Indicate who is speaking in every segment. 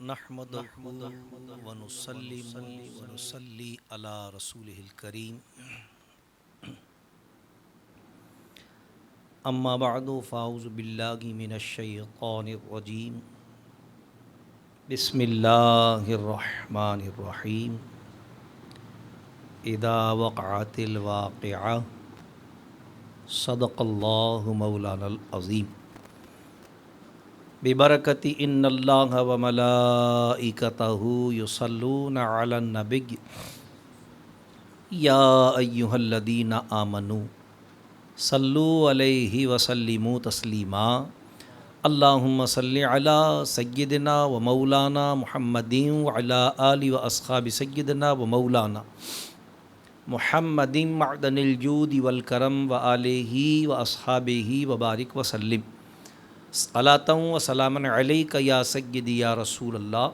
Speaker 1: نحمدہ ونسلم ونصلی علی رسولہ الکریم اما بعد فاعوذ باللہ من الشیطان الرجیم بسم اللہ الرحمن الرحیم اذا وقعت الواقعہ صدق اللہ مولانا العظیم ببرکت ان اللہ و ملائکتہ یصلون علی النبی یا ایہا الذین آمنوا صلو علیہ وسلموا تسلیما اللہم صلی علی سیدنا و مولانا محمد وعلی آل و اصحاب سیدنا و مولانا محمد معدن الجود والکرم و آلہ و اصحابہ وبارک وسلم صلاۃ و سلام علیک یا سیدی یا رسول اللہ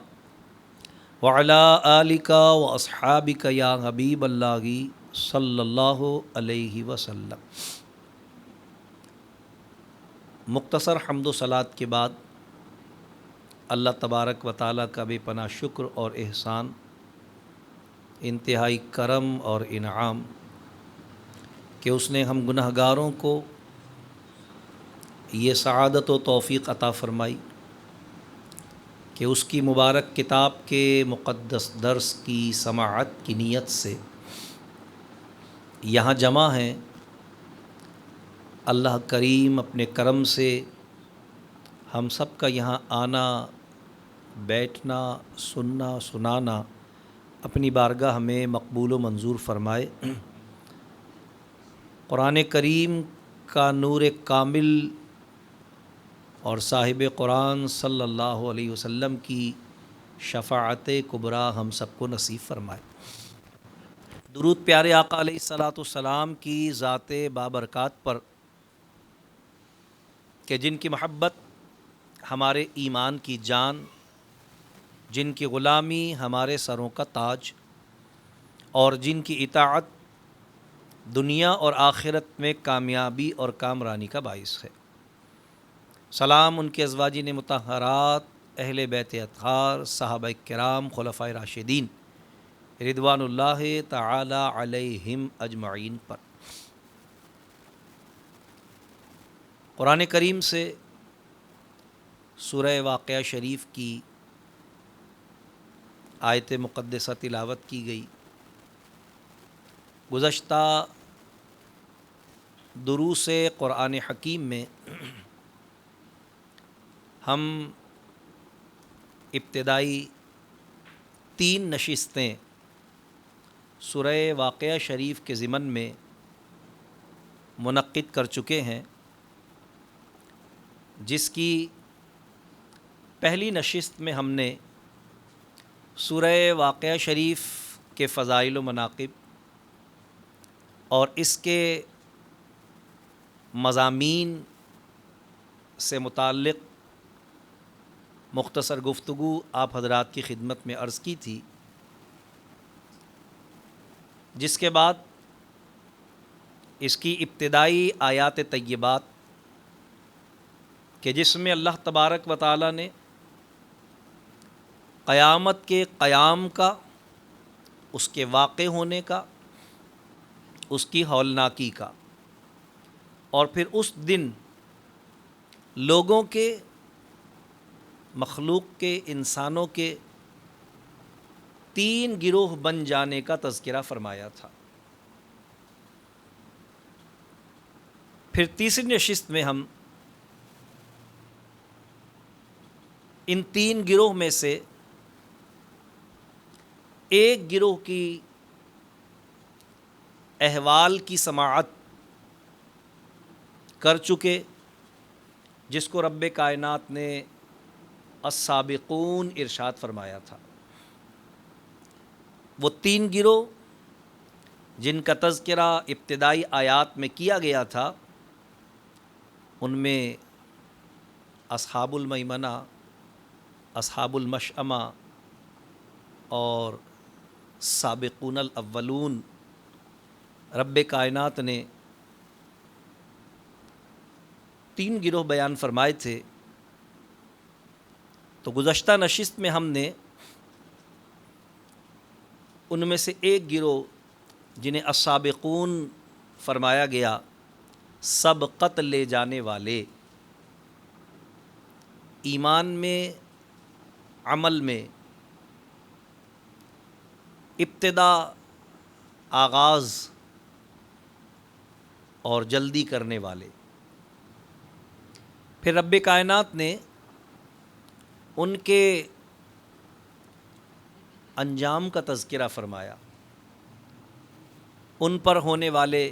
Speaker 1: وعلی آلک و اصحابک یا حبیب اللہ صلی اللہ علیہ وسلم۔ مختصر حمد و صلات کے بعد اللہ تبارک و تعالیٰ کا بے پناہ شکر اور احسان، انتہائی کرم اور انعام کہ اس نے ہم گناہ گاروں کو یہ سعادت و توفیق عطا فرمائی کہ اس کی مبارک کتاب کے مقدس درس کی سماعت کی نیت سے یہاں جمع ہیں۔ اللہ کریم اپنے کرم سے ہم سب کا یہاں آنا، بیٹھنا، سننا، سنانا اپنی بارگاہ میں مقبول و منظور فرمائے۔ قرآن کریم کا نور کامل اور صاحب قرآن صلی اللہ علیہ وسلم کی شفاعت کبریٰ ہم سب کو نصیب فرمائے۔ درود پیارے آقا علیہ الصلاۃ والسلام کی ذات بابرکات پر کہ جن کی محبت ہمارے ایمان کی جان، جن کی غلامی ہمارے سروں کا تاج، اور جن کی اطاعت دنیا اور آخرت میں کامیابی اور کامرانی کا باعث ہے۔ سلام ان کے ازواجین مطہرات، اہل بیت اطہار، صحابہ کرام، خلفائے راشدین رضوان اللہ تعالی علیہم اجمعین پر۔ قرآن کریم سے سورہ واقعہ شریف کی آیت مقدسہ تلاوت کی گئی۔ گزشتہ دروس قرآن حکیم میں ہم ابتدائی 3 نشستیں سورہ واقعہ شریف کے ضمن میں منعقد کر چکے ہیں، جس کی پہلی نشست میں ہم نے سورہ واقعہ شریف کے فضائل و مناقب اور اس کے مضامین سے متعلق مختصر گفتگو آپ حضرات کی خدمت میں عرض کی تھی، جس کے بعد اس کی ابتدائی آیات طیبات کہ جس میں اللہ تبارک و تعالیٰ نے قیامت کے قیام کا، اس کے واقع ہونے کا، اس کی ہولناکی کا، اور پھر اس دن لوگوں کے، مخلوق کے، انسانوں کے 3 گروہ بن جانے کا تذکرہ فرمایا تھا۔ پھر تیسری نشست میں ہم ان 3 گروہ میں سے ایک گروہ کی احوال کی سماعت کر چکے، جس کو رب کائنات نے السابقون ارشاد فرمایا تھا۔ وہ 3 گروہ جن کا تذکرہ ابتدائی آیات میں کیا گیا تھا، ان میں اصحاب المیمنہ، اصحاب المشأمہ اور سابقون الاولون، رب کائنات نے 3 گروہ بیان فرمائے تھے۔ تو گزشتہ نشست میں ہم نے ان میں سے ایک گروہ جنہیں السابقون فرمایا گیا، سبقت لے جانے والے، ایمان میں، عمل میں ابتدا، آغاز اور جلدی کرنے والے، پھر رب کائنات نے ان کے انجام کا تذکرہ فرمایا، ان پر ہونے والے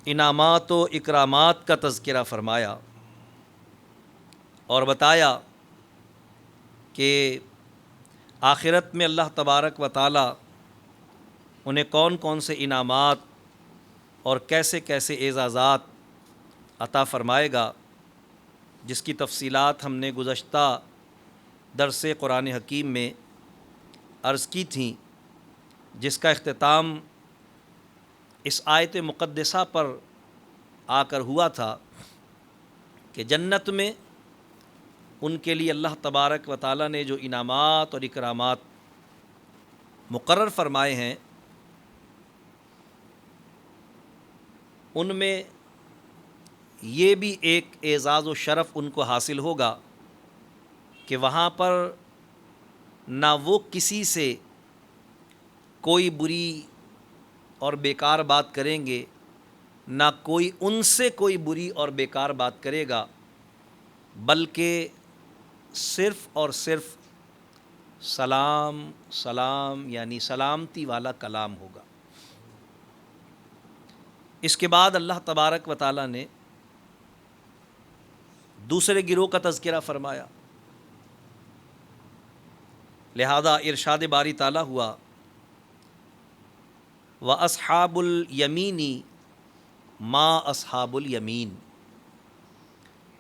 Speaker 1: انعامات و اکرامات کا تذکرہ فرمایا، اور بتایا کہ آخرت میں اللہ تبارک و تعالی انہیں کون کون سے انعامات اور کیسے کیسے اعزازات عطا فرمائے گا، جس کی تفصیلات ہم نے گزشتہ درس قرآن حکیم میں عرض کی تھیں، جس کا اختتام اس آیت مقدسہ پر آ کر ہوا تھا کہ جنت میں ان کے لیے اللہ تبارک و تعالیٰ نے جو انعامات اور اکرامات مقرر فرمائے ہیں، ان میں یہ بھی ایک اعزاز و شرف ان کو حاصل ہوگا کہ وہاں پر نہ وہ کسی سے کوئی بری اور بیکار بات کریں گے، نہ کوئی ان سے کوئی بری اور بیکار بات کرے گا، بلکہ صرف اور صرف سلام سلام، یعنی سلامتی والا کلام ہوگا۔ اس کے بعد اللہ تبارک و تعالیٰ نے دوسرے گروہ کا تذکرہ فرمایا، لہذا ارشاد باری تعالیٰ ہوا، وَأَصْحَابُ الْيَمِينِ مَا أَصْحَابُ الْيَمِينِ،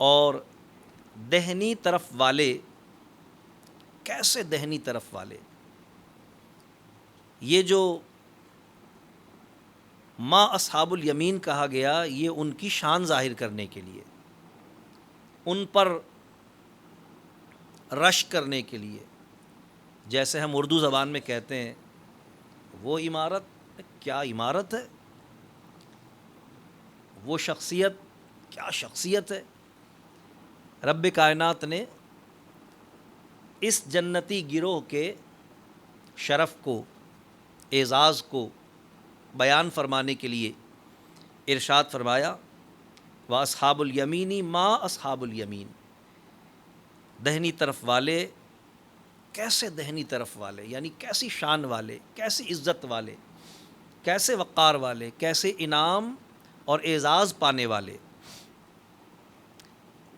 Speaker 1: اور دہنی طرف والے، کیسے دہنی طرف والے؟ یہ جو ما اصحاب الیمین کہا گیا، یہ ان کی شان ظاہر کرنے کے لیے، ان پر رش کرنے کے لیے، جیسے ہم اردو زبان میں کہتے ہیں وہ عمارت، کیا عمارت ہے، وہ شخصیت، کیا شخصیت ہے۔ رب کائنات نے اس جنتی گروہ کے شرف کو، اعزاز کو بیان فرمانے کے لیے ارشاد فرمایا، وَأَصْحَابُ الْيَمِينِ مَا أَصْحَابُ الْيَمِينِ، دہنی طرف والے، کیسے دہنی طرف والے، یعنی کیسی شان والے، کیسی عزت والے، کیسے وقار والے، کیسے انعام اور اعزاز پانے والے۔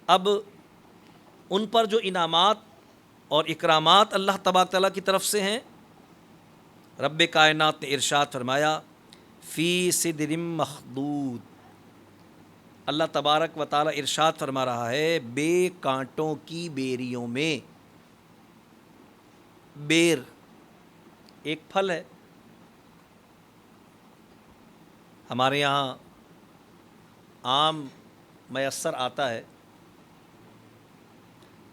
Speaker 1: اب ان پر جو انعامات اور اکرامات اللہ تبارک تعالیٰ کی طرف سے ہیں، رب کائنات نے ارشاد فرمایا، فی سدر مخدود، اللہ تبارک و تعالیٰ ارشاد فرما رہا ہے بے کانٹوں کی بیریوں میں۔ بیر ایک پھل ہے، ہمارے یہاں آم میسر آتا ہے،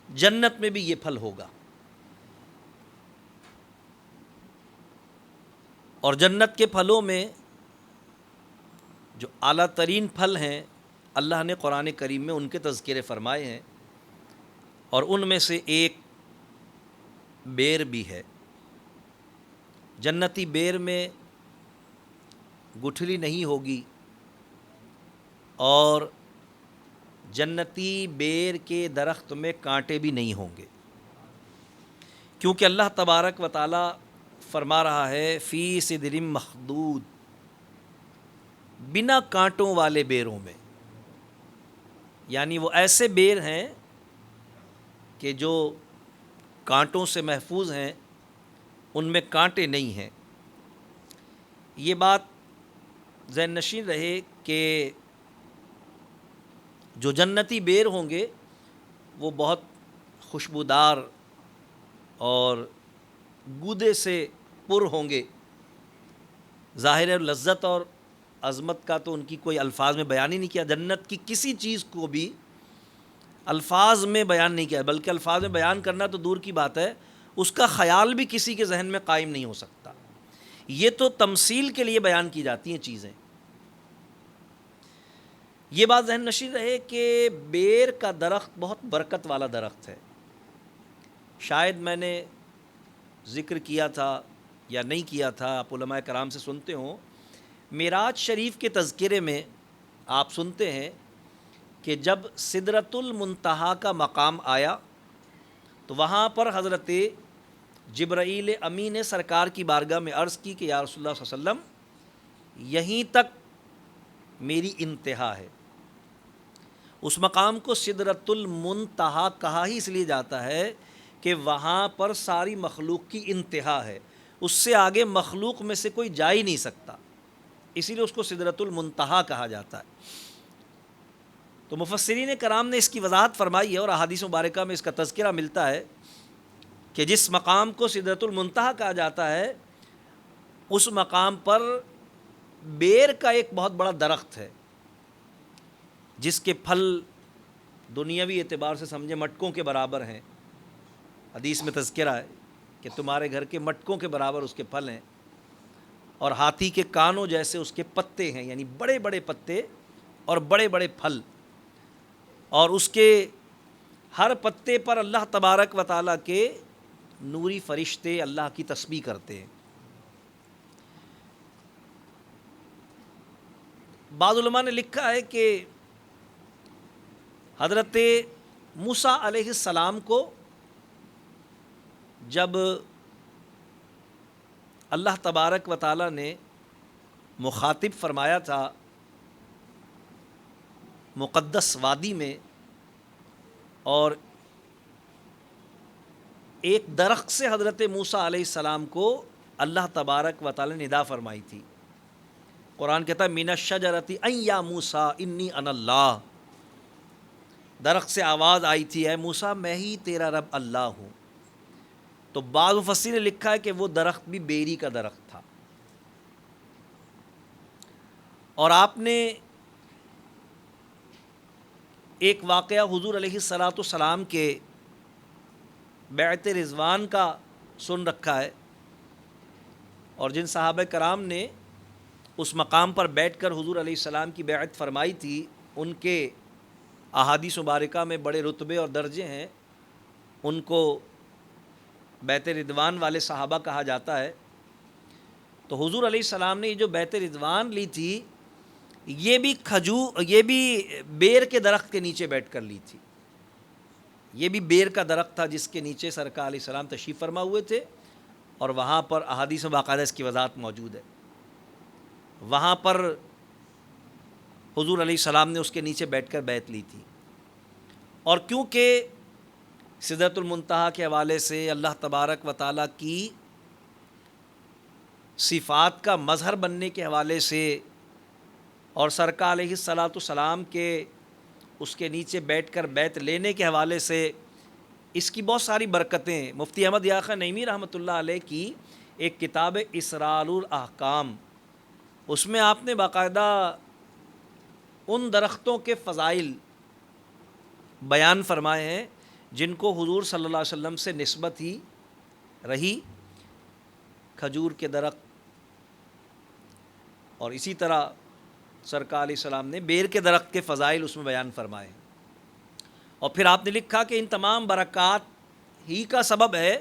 Speaker 1: جنت میں بھی یہ پھل ہوگا، اور جنت کے پھلوں میں جو اعلیٰ ترین پھل ہیں، اللہ نے قرآن کریم میں ان کے تذکرے فرمائے ہیں، اور ان میں سے ایک بیر بھی ہے۔ جنتی بیر میں گٹھلی نہیں ہوگی، اور جنتی بیر کے درخت میں کانٹے بھی نہیں ہوں گے، کیونکہ اللہ تبارک و تعالی فرما رہا ہے فی سدر مخدود، بنا کانٹوں والے بیروں میں، یعنی وہ ایسے بیر ہیں کہ جو کانٹوں سے محفوظ ہیں، ان میں کانٹے نہیں ہیں۔ یہ بات ذہن نشین رہے کہ جو جنتی بیر ہوں گے وہ بہت خوشبودار اور گودے سے پر ہوں گے، ظاہر ہے لذت اور عظمت کا تو ان کی کوئی الفاظ میں بیان ہی نہیں کیا۔ جنت کی کسی چیز کو بھی الفاظ میں بیان نہیں کیا، بلکہ الفاظ میں بیان کرنا تو دور کی بات ہے، اس کا خیال بھی کسی کے ذہن میں قائم نہیں ہو سکتا۔ یہ تو تمثیل کے لیے بیان کی جاتی ہیں چیزیں۔ یہ بات ذہن نشین رہے کہ بیر کا درخت بہت برکت والا درخت ہے۔ شاید میں نے ذکر کیا تھا یا نہیں کیا تھا، آپ علماء کرام سے سنتے ہوں، معراج شریف کے تذکرے میں آپ سنتے ہیں کہ جب سدرۃ المنتہا کا مقام آیا تو وہاں پر حضرت جبرائیل امین نے سرکار کی بارگاہ میں عرض کی کہ یا رسول اللہ صلی اللہ علیہ وسلم یہیں تک میری انتہا ہے۔ اس مقام کو سدرۃ المنتہا کہا ہی اس لیے جاتا ہے کہ وہاں پر ساری مخلوق کی انتہا ہے، اس سے آگے مخلوق میں سے کوئی جا ہی نہیں سکتا، اسی لیے اس کو سدرۃ المنتہا کہا جاتا ہے۔ تو مفسرین کرام نے اس کی وضاحت فرمائی ہے اور احادیث مبارکہ میں اس کا تذکرہ ملتا ہے کہ جس مقام کو سدرۃ المنتہا کہا جاتا ہے اس مقام پر بیر کا ایک بہت بڑا درخت ہے، جس کے پھل دنیاوی اعتبار سے سمجھے مٹکوں کے برابر ہیں۔ حدیث میں تذکرہ ہے کہ تمہارے گھر کے مٹکوں کے برابر اس کے پھل ہیں، اور ہاتھی کے کانوں جیسے اس کے پتے ہیں، یعنی بڑے بڑے پتے اور بڑے بڑے پھل، اور اس کے ہر پتے پر اللہ تبارک و تعالیٰ کے نوری فرشتے اللہ کی تسبیح کرتے ہیں۔ بعض علماء نے لکھا ہے کہ حضرت موسیٰ علیہ السلام کو جب اللہ تبارک و تعالیٰ نے مخاطب فرمایا تھا مقدس وادی میں، اور ایک درخت سے حضرت موسیٰ علیہ السلام کو اللہ تبارک و تعالیٰ نے ندا فرمائی تھی۔ قرآن کہتا ہے من الشجرۃ ان یا موسیٰ انی انا اللہ، درخت سے آواز آئی تھی اے موسیٰ میں ہی تیرا رب اللہ ہوں۔ تو بعض مفسرین نے لکھا ہے کہ وہ درخت بھی بیری کا درخت تھا، اور آپ نے ایک واقعہ حضور علیہ الصلاۃ والسلام کے بیعت رضوان کا سن رکھا ہے، اور جن صحابہ کرام نے اس مقام پر بیٹھ کر حضور علیہ السلام کی بیعت فرمائی تھی ان کے احادیث مبارکہ میں بڑے رتبے اور درجے ہیں، ان کو بیعت رضوان والے صحابہ کہا جاتا ہے۔ تو حضور علیہ السلام نے یہ جو بیعت رضوان لی تھی یہ بھی بیر کے درخت کے نیچے بیٹھ کر لی تھی۔ یہ بھی بیر کا درخت تھا جس کے نیچے سرکار علیہ السلام تشریف فرما ہوئے تھے، اور وہاں پر احادیث میں باقاعدہ اس کی وضاحت موجود ہے۔ وہاں پر حضور علیہ السلام نے اس کے نیچے بیٹھ کر بیعت لی تھی، اور کیونکہ سدرۃ المنتہا کے حوالے سے اللہ تبارک و تعالیٰ کی صفات کا مظہر بننے کے حوالے سے اور سرکار علیہ الصلاۃ والسلام کے اس کے نیچے بیٹھ کر بیعت لینے کے حوالے سے اس کی بہت ساری برکتیں، مفتی احمد یحییٰ خان نعیمی رحمۃ اللہ علیہ کی ایک کتاب اسرار الاحکام، اس میں آپ نے باقاعدہ ان درختوں کے فضائل بیان فرمائے ہیں جن کو حضور صلی اللہ علیہ وسلم سے نسبت ہی رہی، کھجور کے درخت، اور اسی طرح سرکار علیہ السلام نے بیر کے درخت کے فضائل اس میں بیان فرمائے، اور پھر آپ نے لکھا کہ ان تمام برکات ہی کا سبب ہے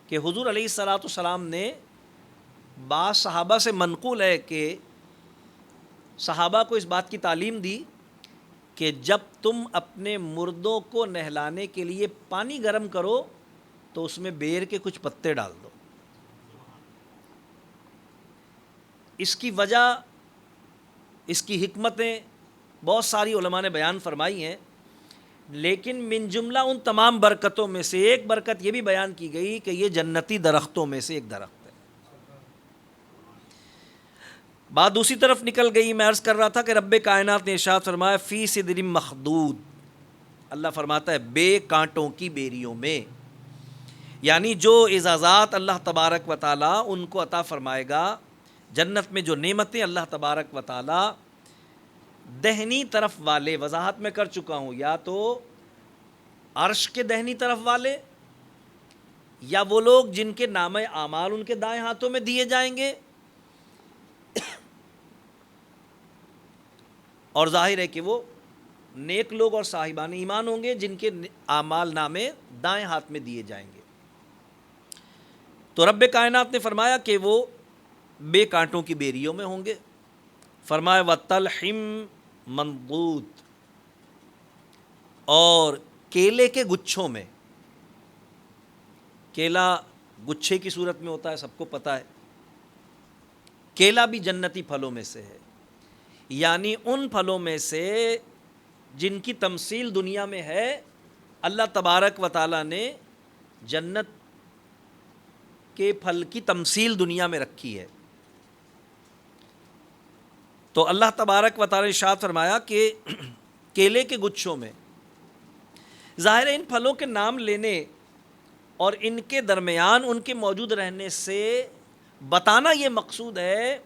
Speaker 1: کہ حضور علیہ الصلاۃ والسلام نے بعض صحابہ سے منقول ہے کہ صحابہ کو اس بات کی تعلیم دی کہ جب تم اپنے مردوں کو نہلانے کے لیے پانی گرم کرو تو اس میں بیر کے کچھ پتے ڈال دو۔ اس کی وجہ، اس کی حکمتیں بہت ساری علماء نے بیان فرمائی ہیں، لیکن من جملہ ان تمام برکتوں میں سے ایک برکت یہ بھی بیان کی گئی کہ یہ جنتی درختوں میں سے ایک درخت ہے۔ بات دوسری طرف نکل گئی، میں عرض کر رہا تھا کہ رب کائنات نے ارشاد فرمایا فی سدر مخدود، اللہ فرماتا ہے بے کانٹوں کی بیریوں میں، یعنی جو اعزازات اللہ تبارک و تعالیٰ ان کو عطا فرمائے گا، جنت میں جو نعمتیں اللہ تبارک و تعالیٰ دہنی طرف والے، وضاحت میں کر چکا ہوں، یا تو عرش کے دہنی طرف والے، یا وہ لوگ جن کے نامہ اعمال ان کے دائیں ہاتھوں میں دیے جائیں گے؟ اور ظاہر ہے کہ وہ نیک لوگ اور صاحبان ایمان ہوں گے جن کے اعمال نامے دائیں ہاتھ میں دیے جائیں گے۔ تو رب کائنات نے فرمایا کہ وہ بے کانٹوں کی بیریوں میں ہوں گے۔ فرمایا وَطَلْحٍ مَنضُودٍ، اور کیلے کے گچھوں میں۔ کیلا گچھے کی صورت میں ہوتا ہے، سب کو پتہ ہے۔ کیلا بھی جنتی پھلوں میں سے ہے، یعنی ان پھلوں میں سے جن کی تمثیل دنیا میں ہے، اللہ تبارک و تعالیٰ نے جنت کے پھل کی تمثیل دنیا میں رکھی ہے۔ تو اللہ تبارک و تعالیٰ نے ارشاد فرمایا کہ کیلے کے گچھوں میں، ظاہر ہے ان پھلوں کے نام لینے اور ان کے درمیان ان کے موجود رہنے سے بتانا یہ مقصود ہے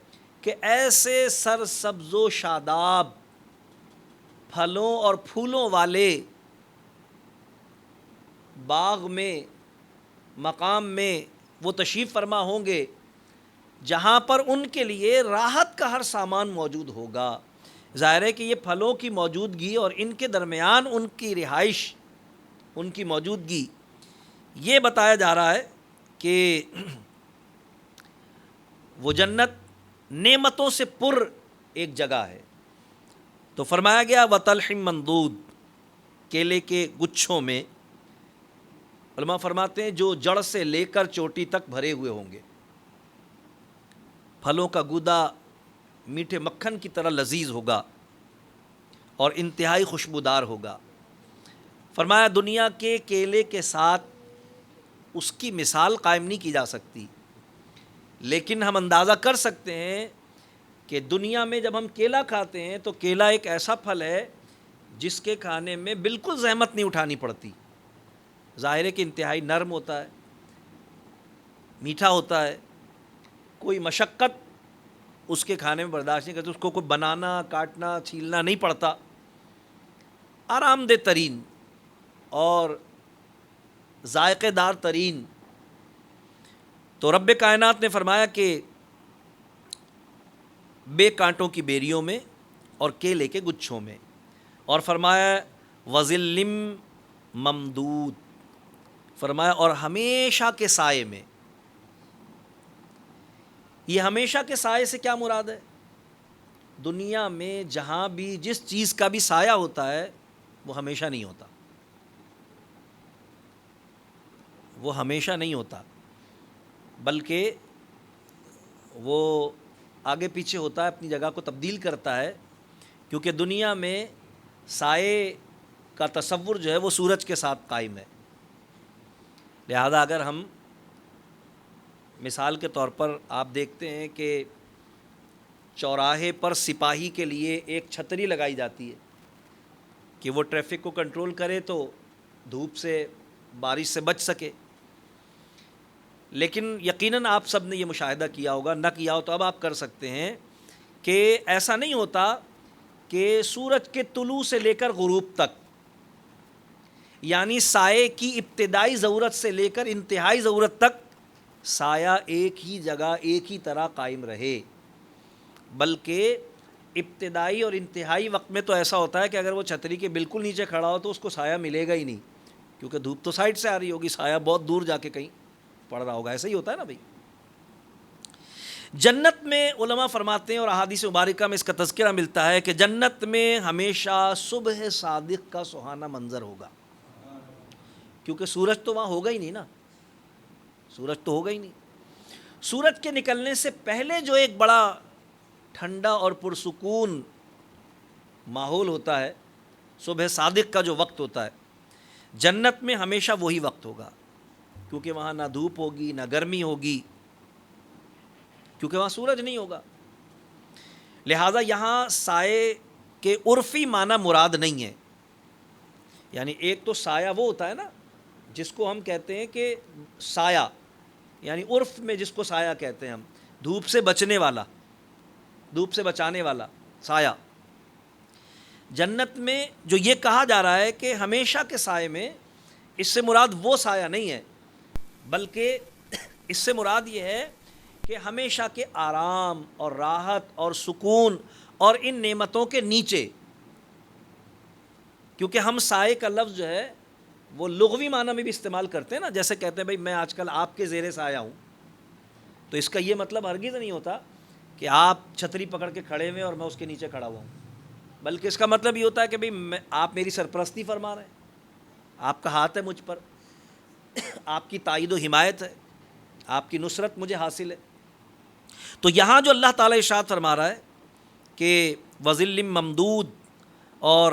Speaker 1: کہ ایسے سرسبز و شاداب پھلوں اور پھولوں والے باغ میں، مقام میں وہ تشریف فرما ہوں گے جہاں پر ان کے لیے راحت کا ہر سامان موجود ہوگا۔ ظاہر ہے کہ یہ پھلوں کی موجودگی اور ان کے درمیان ان کی رہائش، ان کی موجودگی، یہ بتایا جا رہا ہے کہ وہ جنت نعمتوں سے پر ایک جگہ ہے۔ تو فرمایا گیا وَطَلْحٍ مَنضُودٍ، کیلے کے گچھوں میں۔ علماء فرماتے ہیں جو جڑ سے لے کر چوٹی تک بھرے ہوئے ہوں گے، پھلوں کا گودا میٹھے مکھن کی طرح لذیذ ہوگا اور انتہائی خوشبودار ہوگا۔ فرمایا دنیا کے کیلے کے ساتھ اس کی مثال قائم نہیں کی جا سکتی، لیکن ہم اندازہ کر سکتے ہیں کہ دنیا میں جب ہم کیلا کھاتے ہیں تو کیلا ایک ایسا پھل ہے جس کے کھانے میں بالکل زحمت نہیں اٹھانی پڑتی۔ ظاہر ہے کہ انتہائی نرم ہوتا ہے، میٹھا ہوتا ہے، کوئی مشقت اس کے کھانے میں برداشت نہیں کرتی، اس کو کوئی بنانا، کاٹنا، چھیلنا نہیں پڑتا، آرام دہ ترین اور ذائقے دار ترین۔ تو رب کائنات نے فرمایا کہ بے کانٹوں کی بیریوں میں اور کیلے کے گچھوں میں، اور فرمایا وَظِلٍّ ممدود، فرمایا اور ہمیشہ کے سائے میں۔ یہ ہمیشہ کے سائے سے کیا مراد ہے؟ دنیا میں جہاں بھی جس چیز کا بھی سایہ ہوتا ہے وہ ہمیشہ نہیں ہوتا، وہ ہمیشہ نہیں ہوتا، بلکہ وہ آگے پیچھے ہوتا ہے، اپنی جگہ کو تبدیل کرتا ہے، کیونکہ دنیا میں سائے کا تصور جو ہے وہ سورج کے ساتھ قائم ہے۔ لہذا اگر ہم مثال کے طور پر آپ دیکھتے ہیں کہ چوراہے پر سپاہی کے لیے ایک چھتری لگائی جاتی ہے کہ وہ ٹریفک کو کنٹرول کرے تو دھوپ سے، بارش سے بچ سکے، لیکن یقیناً آپ سب نے یہ مشاہدہ کیا ہوگا، نہ کیا ہو تو اب آپ کر سکتے ہیں کہ ایسا نہیں ہوتا کہ سورج کے طلوع سے لے کر غروب تک، یعنی سائے کی ابتدائی ضرورت سے لے کر انتہائی ضرورت تک سایہ ایک ہی جگہ ایک ہی طرح قائم رہے، بلکہ ابتدائی اور انتہائی وقت میں تو ایسا ہوتا ہے کہ اگر وہ چھتری کے بالکل نیچے کھڑا ہو تو اس کو سایہ ملے گا ہی نہیں، کیونکہ دھوپ تو سائڈ سے آ رہی ہوگی، سایہ بہت دور جا کے کہیں پڑ رہا ہوگا۔ ایسا ہی ہوتا ہے نا بھائی۔ جنت میں علماء فرماتے ہیں اور احادیث مبارکہ میں اس کا تذکرہ ملتا ہے کہ جنت میں ہمیشہ صبح صادق کا سہانا منظر ہوگا، کیونکہ سورج تو وہاں ہوگا ہی نہیں نا، سورج تو ہوگا ہی نہیں۔ سورج کے نکلنے سے پہلے جو ایک بڑا ٹھنڈا اور پرسکون ماحول ہوتا ہے، صبح صادق کا جو وقت ہوتا ہے، جنت میں ہمیشہ وہی وقت ہوگا، کیونکہ وہاں نہ دھوپ ہوگی نہ گرمی ہوگی، کیونکہ وہاں سورج نہیں ہوگا۔ لہٰذا یہاں سائے کے عرفی معنی مراد نہیں ہے، یعنی ایک تو سایہ وہ ہوتا ہے نا جس کو ہم کہتے ہیں کہ سایہ، یعنی عرف میں جس کو سایہ کہتے ہیں ہم، دھوپ سے بچنے والا، دھوپ سے بچانے والا سایہ۔ جنت میں جو یہ کہا جا رہا ہے کہ ہمیشہ کے سائے میں اس سے مراد وہ سایہ نہیں ہے، بلکہ اس سے مراد یہ ہے کہ ہمیشہ کے آرام اور راحت اور سکون اور ان نعمتوں کے نیچے، کیونکہ ہم سائے کا لفظ جو ہے وہ لغوی معنی میں بھی استعمال کرتے ہیں نا، جیسے کہتے ہیں بھائی میں آج کل آپ کے زیر سایہ ہوں، تو اس کا یہ مطلب ہرگز نہیں ہوتا کہ آپ چھتری پکڑ کے کھڑے ہوئے اور میں اس کے نیچے کھڑا ہوا ہوں، بلکہ اس کا مطلب یہ ہوتا ہے کہ بھائی آپ میری سرپرستی فرما رہے ہیں، آپ کا ہاتھ ہے مجھ پر، آپ کی تائید و حمایت ہے، آپ کی نصرت مجھے حاصل ہے۔ تو یہاں جو اللہ تعالیٰ ارشاد فرما رہا ہے کہ وظل ممدود، اور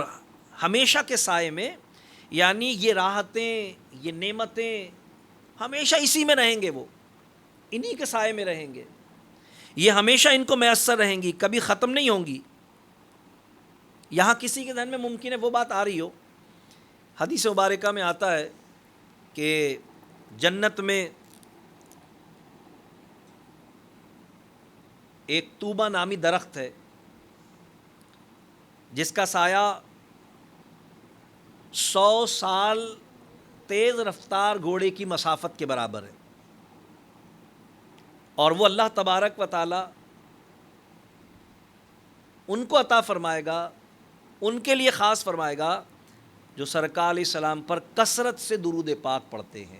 Speaker 1: ہمیشہ کے سائے میں، یعنی یہ راحتیں، یہ نعمتیں ہمیشہ اسی میں رہیں گے، وہ انہی کے سائے میں رہیں گے، یہ ہمیشہ ان کو میسر رہیں گی، کبھی ختم نہیں ہوں گی۔ یہاں کسی کے ذہن میں ممکن ہے وہ بات آ رہی ہو، حدیث مبارکہ میں آتا ہے کہ جنت میں ایک طوبہ نامی درخت ہے جس کا سایہ 100 سال تیز رفتار گھوڑے کی مسافت کے برابر ہے، اور وہ اللہ تبارک و تعالی ان کو عطا فرمائے گا، ان کے لیے خاص فرمائے گا جو سرکار علیہ السلام پر کثرت سے درود پاک پڑھتے ہیں۔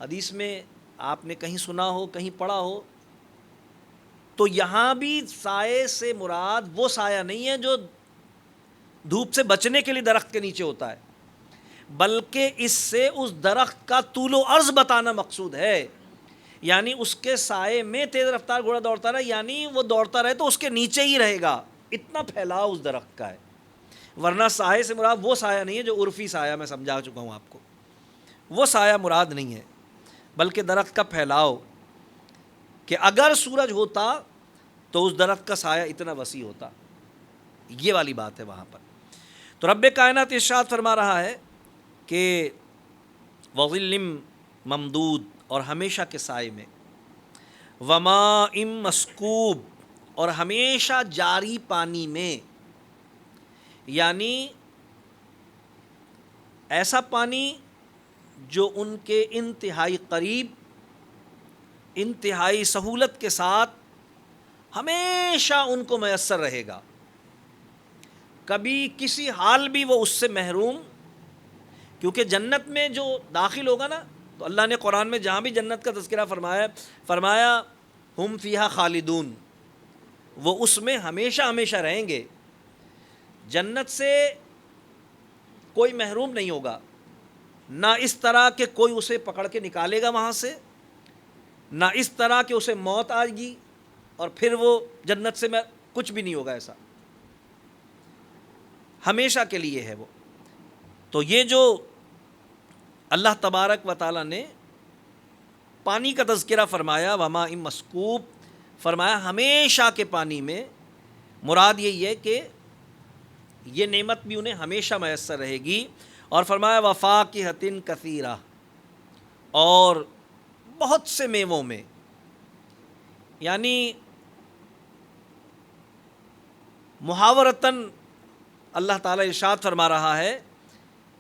Speaker 1: حدیث میں آپ نے کہیں سنا ہو، کہیں پڑھا ہو، تو یہاں بھی سائے سے مراد وہ سایہ نہیں ہے جو دھوپ سے بچنے کے لیے درخت کے نیچے ہوتا ہے، بلکہ اس سے اس درخت کا طول و عرض بتانا مقصود ہے، یعنی اس کے سائے میں تیز رفتار گھوڑا دوڑتا رہے، یعنی وہ دوڑتا رہے تو اس کے نیچے ہی رہے گا، اتنا پھیلاؤ اس درخت کا ہے۔ ورنہ سائے سے مراد وہ سایہ نہیں ہے جو عرفی سایہ میں سمجھا چکا ہوں آپ کو، وہ سایہ مراد نہیں ہے، بلکہ درخت کا پھیلاؤ، کہ اگر سورج ہوتا تو اس درخت کا سایہ اتنا وسیع ہوتا، یہ والی بات ہے وہاں پر۔ تو رب کائنات ارشاد فرما رہا ہے کہ وظل ممدود، اور ہمیشہ کے سائے میں، وماء مسکوب، اور ہمیشہ جاری پانی میں، یعنی ایسا پانی جو ان کے انتہائی قریب، انتہائی سہولت کے ساتھ ہمیشہ ان کو میسر رہے گا، کبھی کسی حال بھی وہ اس سے محروم، کیونکہ جنت میں جو داخل ہوگا نا، تو اللہ نے قرآن میں جہاں بھی جنت کا تذکرہ فرمایا ہم فیہا خالدون، وہ اس میں ہمیشہ ہمیشہ رہیں گے، جنت سے کوئی محروم نہیں ہوگا، نہ اس طرح کہ کوئی اسے پکڑ کے نکالے گا وہاں سے، نہ اس طرح کہ اسے موت آئے گی اور پھر وہ جنت سے میں کچھ بھی نہیں ہوگا، ایسا ہمیشہ کے لیے ہے وہ۔ تو یہ جو اللہ تبارک و تعالیٰ نے پانی کا تذکرہ فرمایا، وماء مسکوب فرمایا، ہمیشہ کے پانی میں، مراد یہی ہے کہ یہ نعمت بھی انہیں ہمیشہ میسر رہے گی، اور فرمایا وفاکہۃ کثیرہ، اور بہت سے میووں میں، یعنی محاورتاً اللہ تعالیٰ ارشاد فرما رہا ہے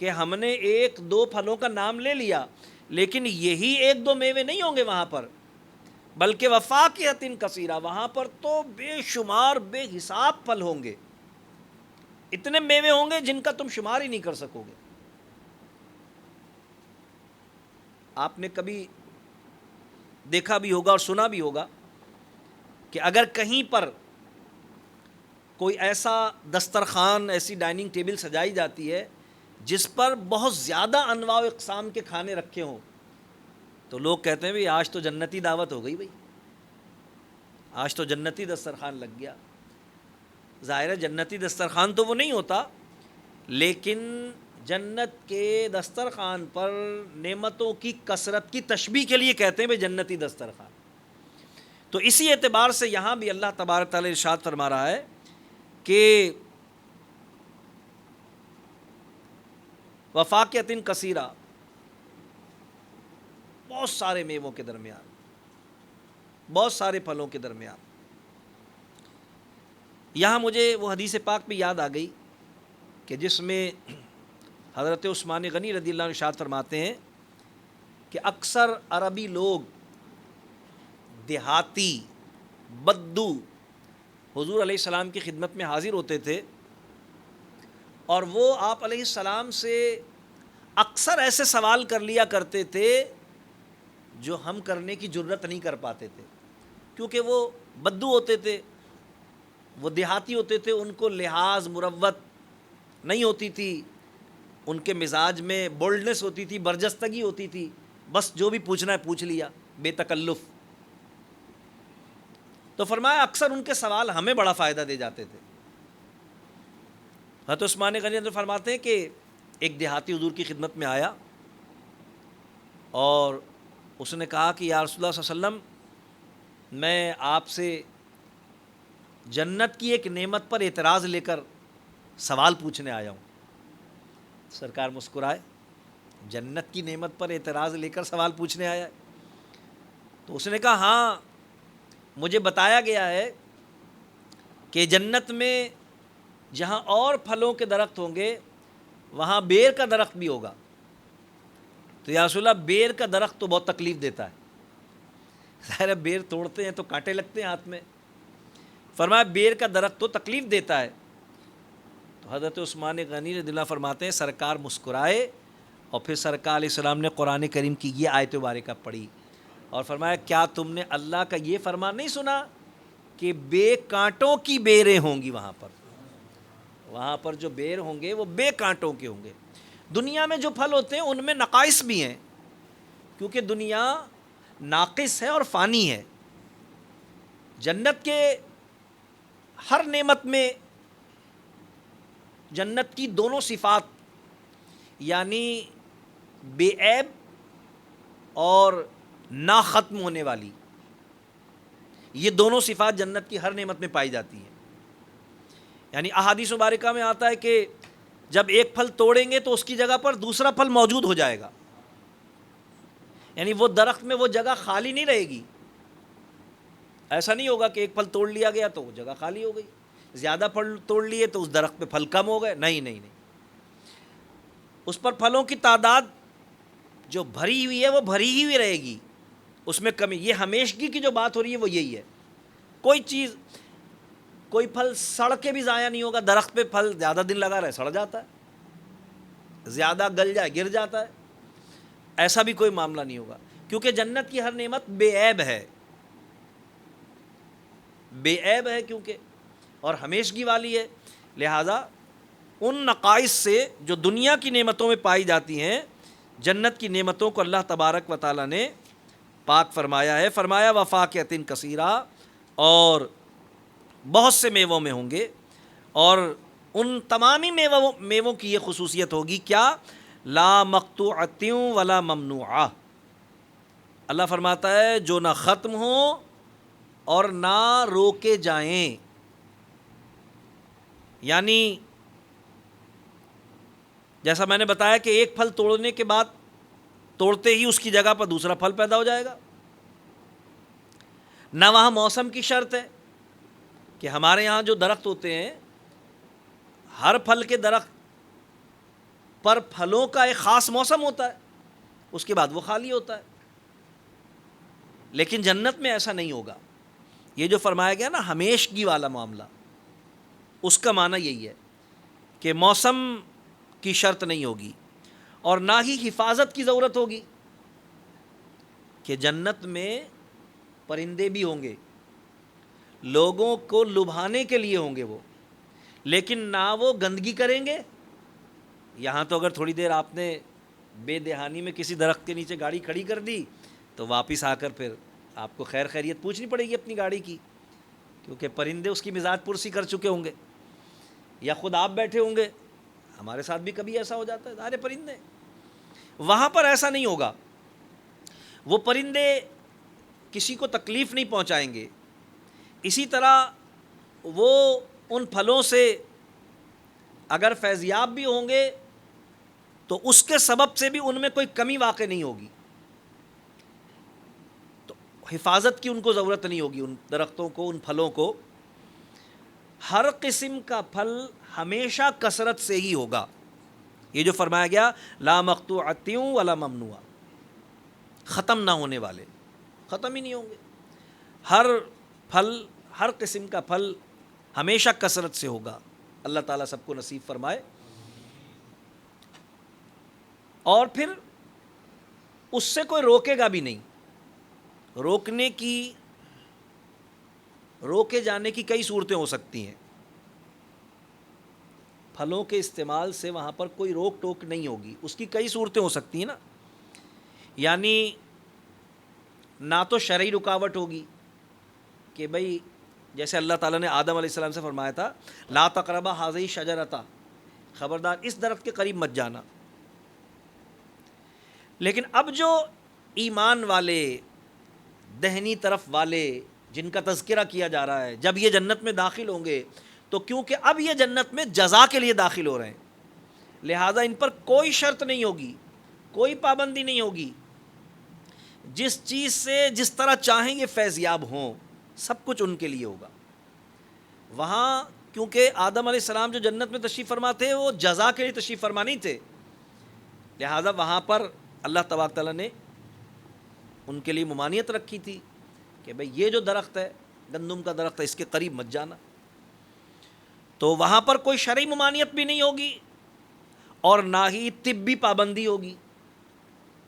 Speaker 1: کہ ہم نے ایک دو پھلوں کا نام لے لیا، لیکن یہی ایک دو میوے نہیں ہوں گے وہاں پر، بلکہ وفاکہۃ کثیرہ، وہاں پر تو بے شمار بے حساب پھل ہوں گے، اتنے میوے ہوں گے جن کا تم شمار ہی نہیں کر سکو گے۔ آپ نے کبھی دیکھا بھی ہوگا اور سنا بھی ہوگا کہ اگر کہیں پر کوئی ایسا دسترخوان، ایسی ڈائننگ ٹیبل سجائی جاتی ہے جس پر بہت زیادہ انواع و اقسام کے کھانے رکھے ہوں، تو لوگ کہتے ہیں بھئی آج تو جنتی دعوت ہو گئی، بھئی آج تو جنتی دسترخوان لگ گیا۔ ظاہر ہے جنتی دسترخوان تو وہ نہیں ہوتا، لیکن جنت کے دسترخوان پر نعمتوں کی کثرت کی تشبیہ کے لیے کہتے ہیں بھئی جنتی دسترخوان۔ تو اسی اعتبار سے یہاں بھی اللہ تبارک تعالیٰ ارشاد فرما رہا ہے کہ وفاکہۃ کثیرہ، بہت سارے میووں کے درمیان، بہت سارے پھلوں کے درمیان۔ یہاں مجھے وہ حدیث پاک بھی یاد آ گئی کہ جس میں حضرت عثمان غنی رضی اللہ عنہ ارشاد فرماتے ہیں کہ اکثر عربی لوگ دیہاتی بدو حضور علیہ السلام کی خدمت میں حاضر ہوتے تھے، اور وہ آپ علیہ السلام سے اکثر ایسے سوال کر لیا کرتے تھے جو ہم کرنے کی جرت نہیں کر پاتے تھے، کیونکہ وہ بدو ہوتے تھے، وہ دیہاتی ہوتے تھے، ان کو لحاظ مروت نہیں ہوتی تھی، ان کے مزاج میں بولڈنس ہوتی تھی، برجستگی ہوتی تھی، بس جو بھی پوچھنا ہے پوچھ لیا بے تکلف۔ تو فرمایا اکثر ان کے سوال ہمیں بڑا فائدہ دے جاتے تھے۔ حضرت عثمان غنی فرماتے ہیں کہ ایک دیہاتی حضور کی خدمت میں آیا اور اس نے کہا کہ یا رسول اللہ صلی اللہ علیہ وسلم، میں آپ سے جنت کی ایک نعمت پر اعتراض لے کر سوال پوچھنے آیا ہوں۔ سرکار مسکرائے، جنت کی نعمت پر اعتراض لے کر سوال پوچھنے آیا ہے؟ تو اس نے کہا ہاں، مجھے بتایا گیا ہے کہ جنت میں جہاں اور پھلوں کے درخت ہوں گے وہاں بیر کا درخت بھی ہوگا۔ تو یا رسول اللہ، بیر کا درخت تو بہت تکلیف دیتا ہے، ظاہر ہے بیر توڑتے ہیں تو کانٹے لگتے ہیں ہاتھ میں۔ فرمایا بیر کا درخت تو تکلیف دیتا ہے۔ تو حضرت عثمان غنی رضی اللہ فرماتے ہیں سرکار مسکرائے، اور پھر سرکار علیہ السلام نے قرآن کریم کی یہ آیت مبارکہ پڑھی اور فرمایا کیا تم نے اللہ کا یہ فرمان نہیں سنا کہ بے کانٹوں کی بیریں ہوں گی وہاں پر جو بیر ہوں گے وہ بے کانٹوں کے ہوں گے۔ دنیا میں جو پھل ہوتے ہیں ان میں نقائص بھی ہیں، کیونکہ دنیا ناقص ہے اور فانی ہے۔ جنت کے ہر نعمت میں جنت کی دونوں صفات، یعنی بے عیب اور نا ختم ہونے والی، یہ دونوں صفات جنت کی ہر نعمت میں پائی جاتی ہیں۔ یعنی احادیث مبارکہ میں آتا ہے کہ جب ایک پھل توڑیں گے تو اس کی جگہ پر دوسرا پھل موجود ہو جائے گا، یعنی وہ درخت میں وہ جگہ خالی نہیں رہے گی۔ ایسا نہیں ہوگا کہ ایک پھل توڑ لیا گیا تو وہ جگہ خالی ہو گئی، زیادہ پھل توڑ لیے تو اس درخت پہ پھل کم ہو گئے، نہیں، اس پر پھلوں کی تعداد جو بھری ہوئی ہے وہ بھری ہی ہوئی رہے گی، اس میں کمی۔ یہ ہمیشگی کی جو بات ہو رہی ہے وہ یہی ہے، کوئی پھل سڑ کے بھی ضائع نہیں ہوگا۔ درخت پہ پھل زیادہ دن لگا رہے سڑ جاتا ہے، زیادہ گل جائے گر جاتا ہے، ایسا بھی کوئی معاملہ نہیں ہوگا، کیونکہ جنت کی ہر نعمت بے عیب ہے، کیونکہ اور ہمیشگی والی ہے، لہذا ان نقائص سے جو دنیا کی نعمتوں میں پائی جاتی ہیں، جنت کی نعمتوں کو اللہ تبارک و تعالیٰ نے پاک فرمایا ہے۔ فرمایا وفاکہۃ کثیرہ، اور بہت سے میووں میں ہوں گے، اور ان تمامی میووں کی یہ خصوصیت ہوگی کیا؟ لا مقطوعۃ ولا ممنوعہ، اللہ فرماتا ہے جو نہ ختم ہوں اور نہ روکے جائیں۔ یعنی جیسا میں نے بتایا کہ ایک پھل توڑنے کے بعد توڑتے ہی اس کی جگہ پر دوسرا پھل پیدا ہو جائے گا، نہ وہاں موسم کی شرط ہے کہ ہمارے یہاں جو درخت ہوتے ہیں ہر پھل کے درخت پر پھلوں کا ایک خاص موسم ہوتا ہے، اس کے بعد وہ خالی ہوتا ہے، لیکن جنت میں ایسا نہیں ہوگا۔ یہ جو فرمایا گیا نا ہمیشگی والا معاملہ، اس کا معنی یہی ہے کہ موسم کی شرط نہیں ہوگی، اور نہ ہی حفاظت کی ضرورت ہوگی، کہ جنت میں پرندے بھی ہوں گے، لوگوں کو لبھانے کے لیے ہوں گے وہ، لیکن نہ وہ گندگی کریں گے۔ یہاں تو اگر تھوڑی دیر آپ نے بے دہانی میں کسی درخت کے نیچے گاڑی کھڑی کر دی تو واپس آ کر پھر آپ کو خیر خیریت پوچھنی پڑے گی اپنی گاڑی کی، کیونکہ پرندے اس کی مزاج پرسی کر چکے ہوں گے، یا خود آپ بیٹھے ہوں گے، ہمارے ساتھ بھی کبھی ایسا ہو جاتا ہے، سارے پرندے۔ وہاں پر ایسا نہیں ہوگا، وہ پرندے کسی کو تکلیف نہیں پہنچائیں گے، اسی طرح وہ ان پھلوں سے اگر فیضیاب بھی ہوں گے تو اس کے سبب سے بھی ان میں کوئی کمی واقع نہیں ہوگی، تو حفاظت کی ان کو ضرورت نہیں ہوگی، ان درختوں کو، ان پھلوں کو۔ ہر قسم کا پھل ہمیشہ کثرت سے ہی ہوگا، یہ جو فرمایا گیا لا مقطوعۃ ولا ممنوع، ختم نہ ہونے والے، ختم ہی نہیں ہوں گے. ہر پھل، ہر قسم کا پھل ہمیشہ کثرت سے ہوگا. اللہ تعالیٰ سب کو نصیب فرمائے. اور پھر اس سے کوئی روکے گا بھی نہیں. روکے جانے کی کئی صورتیں ہو سکتی ہیں. پھلوں کے استعمال سے وہاں پر کوئی روک ٹوک نہیں ہوگی، اس کی کئی صورتیں ہو سکتی ہیں نا. یعنی نہ تو شرعی رکاوٹ ہوگی کہ بھئی جیسے اللہ تعالیٰ نے آدم علیہ السلام سے فرمایا تھا لا تقربا ھذہ الشجرۃ، خبردار اس درخت کے قریب مت جانا. لیکن اب جو ایمان والے، دہنی طرف والے جن کا تذکرہ کیا جا رہا ہے، جب یہ جنت میں داخل ہوں گے تو کیونکہ اب یہ جنت میں جزا کے لیے داخل ہو رہے ہیں، لہٰذا ان پر کوئی شرط نہیں ہوگی، کوئی پابندی نہیں ہوگی. جس چیز سے جس طرح چاہیں یہ فیضیاب ہوں، سب کچھ ان کے لیے ہوگا. وہاں کیونکہ آدم علیہ السلام جو جنت میں تشریف فرما تھے وہ جزا کے لیے تشریف فرما نہیں تھے، لہٰذا وہاں پر اللہ تبارک تعالیٰ نے ان کے لیے ممانعت رکھی تھی کہ بھئی یہ جو درخت ہے، گندم کا درخت ہے، اس کے قریب مت جانا. تو وہاں پر کوئی شرعی ممانعت بھی نہیں ہوگی اور نہ ہی طبی پابندی ہوگی.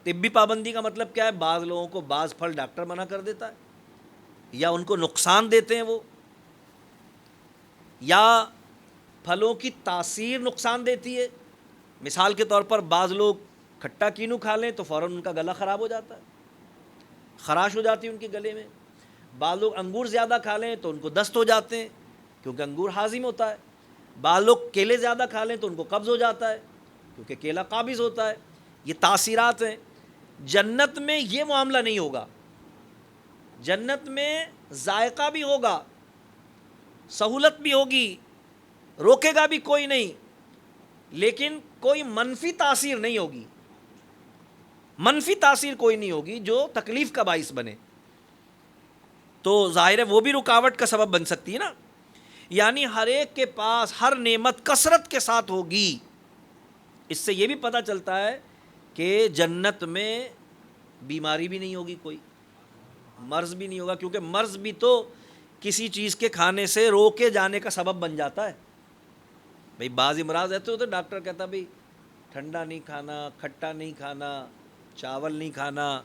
Speaker 1: طبی پابندی کا مطلب کیا ہے؟ بعض لوگوں کو بعض پھل ڈاکٹر منع کر دیتا ہے، یا ان کو نقصان دیتے ہیں وہ، یا پھلوں کی تاثیر نقصان دیتی ہے. مثال کے طور پر بعض لوگ کھٹا کینو کھا لیں تو فوراً ان کا گلا خراب ہو جاتا ہے، خراش ہو جاتی ہے ان کے گلے میں. بعض لوگ انگور زیادہ کھا لیں تو ان کو دست ہو جاتے ہیں کیونکہ انگور ہاضم ہوتا ہے. بعض لوگ کیلے زیادہ کھا لیں تو ان کو قبض ہو جاتا ہے کیونکہ کیلا قابض ہوتا ہے. یہ تاثیرات ہیں. جنت میں یہ معاملہ نہیں ہوگا. جنت میں ذائقہ بھی ہوگا، سہولت بھی ہوگی، روکے گا بھی کوئی نہیں، لیکن کوئی منفی تاثیر نہیں ہوگی. منفی تاثیر کوئی نہیں ہوگی جو تکلیف کا باعث بنے. تو ظاہر ہے وہ بھی رکاوٹ کا سبب بن سکتی ہے نا. یعنی ہر ایک کے پاس ہر نعمت کثرت کے ساتھ ہوگی. اس سے یہ بھی پتہ چلتا ہے کہ جنت میں بیماری بھی نہیں ہوگی، کوئی مرض بھی نہیں ہوگا، کیونکہ مرض بھی تو کسی چیز کے کھانے سے روکے جانے کا سبب بن جاتا ہے. بھئی بعض امراض ایسے ہوتے ڈاکٹر کہتا بھئی ٹھنڈا نہیں کھانا، کھٹا نہیں کھانا، چاول نہیں کھانا،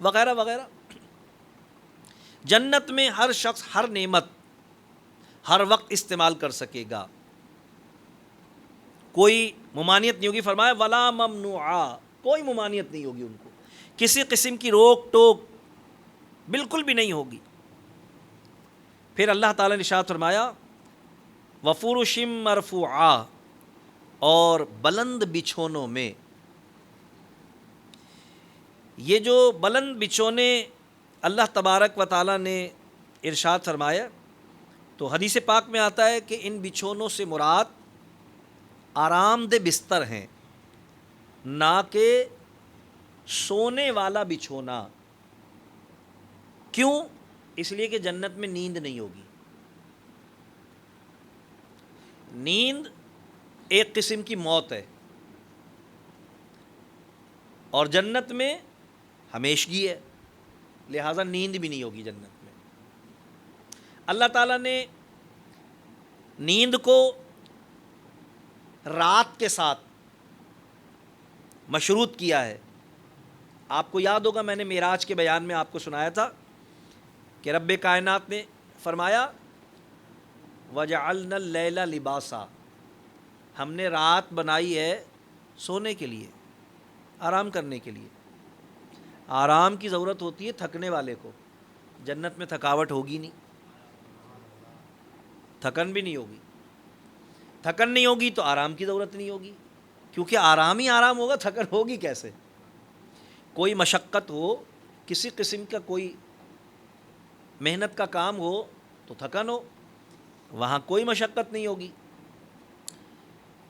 Speaker 1: وغیرہ وغیرہ. جنت میں ہر شخص ہر نعمت ہر وقت استعمال کر سکے گا، کوئی ممانعت نہیں ہوگی. فرمایا ولا ممنوعا، کوئی ممانعت نہیں ہوگی ان کو، کسی قسم کی روک ٹوک بالکل بھی نہیں ہوگی. پھر اللہ تعالیٰ نے ارشاد فرمایا وفرش مرفوعا، اور بلند بچھونوں میں. یہ جو بلند بچھونے اللہ تبارک و تعالیٰ نے ارشاد فرمایا، تو حدیث پاک میں آتا ہے کہ ان بچھونوں سے مراد آرام دہ بستر ہیں، نہ کہ سونے والا بچھونا. کیوں؟ اس لیے کہ جنت میں نیند نہیں ہوگی. نیند ایک قسم کی موت ہے، اور جنت میں ہمیشگی ہے، لہٰذا نیند بھی نہیں ہوگی جنت میں. اللہ تعالیٰ نے نیند کو رات کے ساتھ مشروط کیا ہے. آپ کو یاد ہوگا میں نے معراج کے بیان میں آپ کو سنایا تھا کہ رب کائنات نے فرمایا وَجَعَلْنَا اللَّيْلَ لِبَاسًا، ہم نے رات بنائی ہے سونے کے لیے، آرام کرنے کے لیے. آرام کی ضرورت ہوتی ہے تھکنے والے کو. جنت میں تھکاوٹ ہوگی نہیں، تھکن بھی نہیں ہوگی. تھکن نہیں ہوگی تو آرام کی ضرورت نہیں ہوگی، کیونکہ آرام ہی آرام ہوگا، تھکن ہوگی کیسے؟ کوئی مشقت ہو، کسی قسم کا کوئی محنت کا کام ہو تو تھکن ہو، وہاں کوئی مشقت نہیں ہوگی.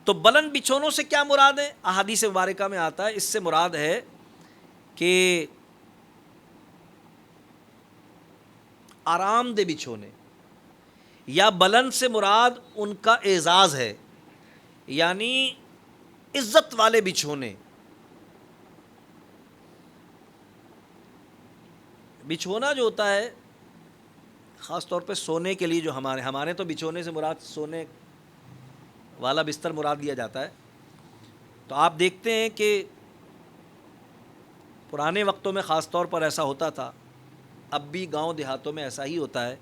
Speaker 1: تو بلند بچھونوں سے کیا مراد ہے؟ احادیث مبارکہ میں آتا ہے، اس سے مراد ہے کہ آرام دہ بچھونے، یا بلند سے مراد ان کا اعزاز ہے. یعنی عزت والے بچھونے. بچھونا جو ہوتا ہے خاص طور پہ سونے کے لیے، جو ہمارے تو بچھونے سے مراد سونے والا بستر مراد لیا جاتا ہے. تو آپ دیکھتے ہیں کہ پرانے وقتوں میں خاص طور پر ایسا ہوتا تھا، اب بھی گاؤں دیہاتوں میں ایسا ہی ہوتا ہے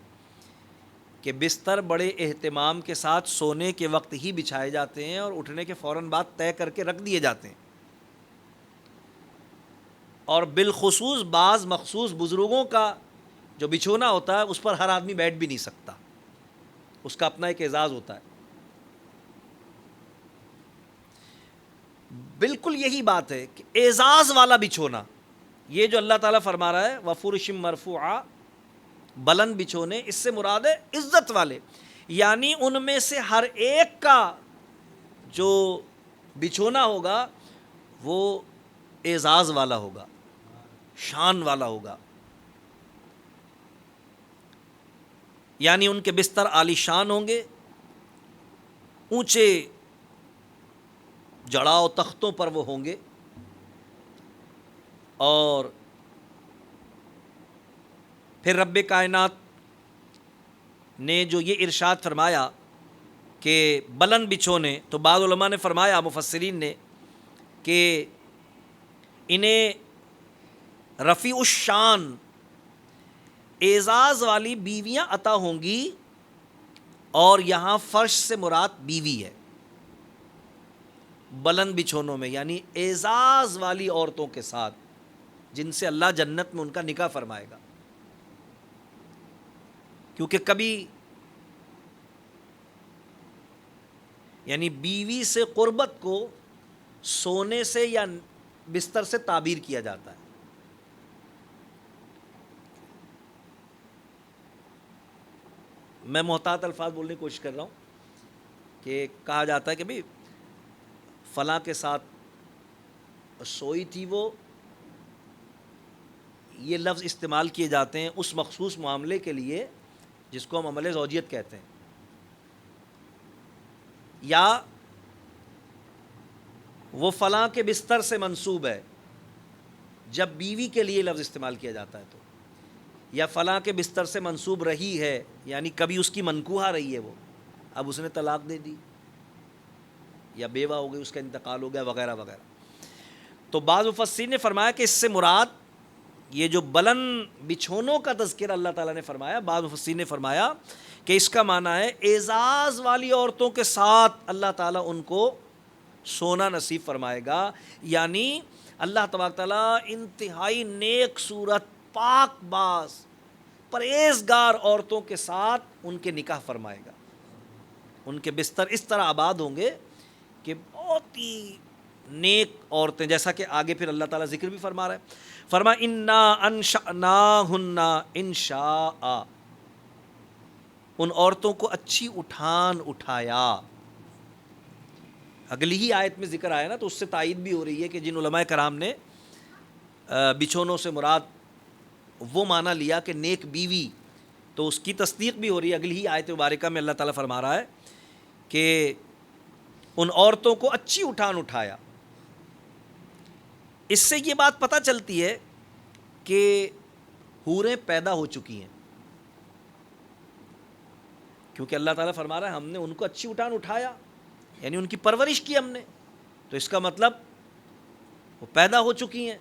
Speaker 1: کہ بستر بڑے اہتمام کے ساتھ سونے کے وقت ہی بچھائے جاتے ہیں اور اٹھنے کے فوراً بعد طے کر کے رکھ دیے جاتے ہیں. اور بالخصوص بعض مخصوص بزرگوں کا جو بچھونا ہوتا ہے اس پر ہر آدمی بیٹھ بھی نہیں سکتا، اس کا اپنا ایک اعزاز ہوتا ہے. بالکل یہی بات ہے کہ اعزاز والا بچھونا، یہ جو اللہ تعالیٰ فرما رہا ہے وَفُرُشٍ مَرْفُوعَةٍ، بلند بچھونے، اس سے مراد ہے عزت والے، یعنی ان میں سے ہر ایک کا جو بچھونا ہوگا وہ اعزاز والا ہوگا، شان والا ہوگا. یعنی ان کے بستر عالی شان ہوں گے، اونچے جڑاؤ تختوں پر وہ ہوں گے. اور پھر رب کائنات نے جو یہ ارشاد فرمایا کہ بلند بچھونے، تو بعض علماء نے فرمایا، مفسرین نے، کہ انہیں رفیع الشان، اعزاز والی بیویاں عطا ہوں گی. اور یہاں فرش سے مراد بیوی ہے بلند بچھونوں میں، یعنی اعزاز والی عورتوں کے ساتھ جن سے اللہ جنت میں ان کا نکاح فرمائے گا. کیونکہ کبھی یعنی بیوی سے قربت کو سونے سے یا بستر سے تعبیر کیا جاتا ہے. میں محتاط الفاظ بولنے کی کوشش کر رہا ہوں کہ کہا جاتا ہے کہ بھئی فلاں کے ساتھ سوئی تھی وہ، یہ لفظ استعمال کیے جاتے ہیں اس مخصوص معاملے کے لیے جس کو ہم عمل زوجیت کہتے ہیں. یا وہ فلاں کے بستر سے منسوب ہے جب بیوی کے لیے لفظ استعمال کیا جاتا ہے تو، یا فلاں کے بستر سے منسوب رہی ہے یعنی کبھی اس کی منکوحہ رہی ہے وہ، اب اس نے طلاق دے دی یا بیوہ ہو گئی، اس کا انتقال ہو گیا وغیرہ وغیرہ. تو بعض مفسرین نے فرمایا کہ اس سے مراد یہ جو بلند بچھونوں کا تذکرہ اللہ تعالیٰ نے فرمایا، بعض مفسرین نے فرمایا کہ اس کا معنی ہے اعزاز والی عورتوں کے ساتھ اللہ تعالیٰ ان کو سونا نصیب فرمائے گا. یعنی اللہ تبارک تعالیٰ انتہائی نیک صورت، پاک باز، پرہیزگار عورتوں کے ساتھ ان کے نکاح فرمائے گا. ان کے بستر اس طرح آباد ہوں گے کہ بہت ہی نیک عورتیں، جیسا کہ آگے پھر اللہ تعالیٰ ذکر بھی فرما رہا ہے. فرما انا انشأناہن انشاء، ان عورتوں کو اچھی اٹھان اٹھایا. اگلی ہی آیت میں ذکر آیا نا، تو اس سے تائید بھی ہو رہی ہے کہ جن علماء کرام نے بچھونوں سے مراد وہ معنی لیا کہ نیک بیوی، تو اس کی تصدیق بھی ہو رہی ہے. اگلی ہی آیت مبارکہ میں اللہ تعالیٰ فرما رہا ہے کہ ان عورتوں کو اچھی اٹھان اٹھایا. اس سے یہ بات پتہ چلتی ہے کہ حوریں پیدا ہو چکی ہیں، کیونکہ اللہ تعالیٰ فرما رہا ہے ہم نے ان کو اچھی اٹھان اٹھایا، یعنی ان کی پرورش کی ہم نے، تو اس کا مطلب وہ پیدا ہو چکی ہیں.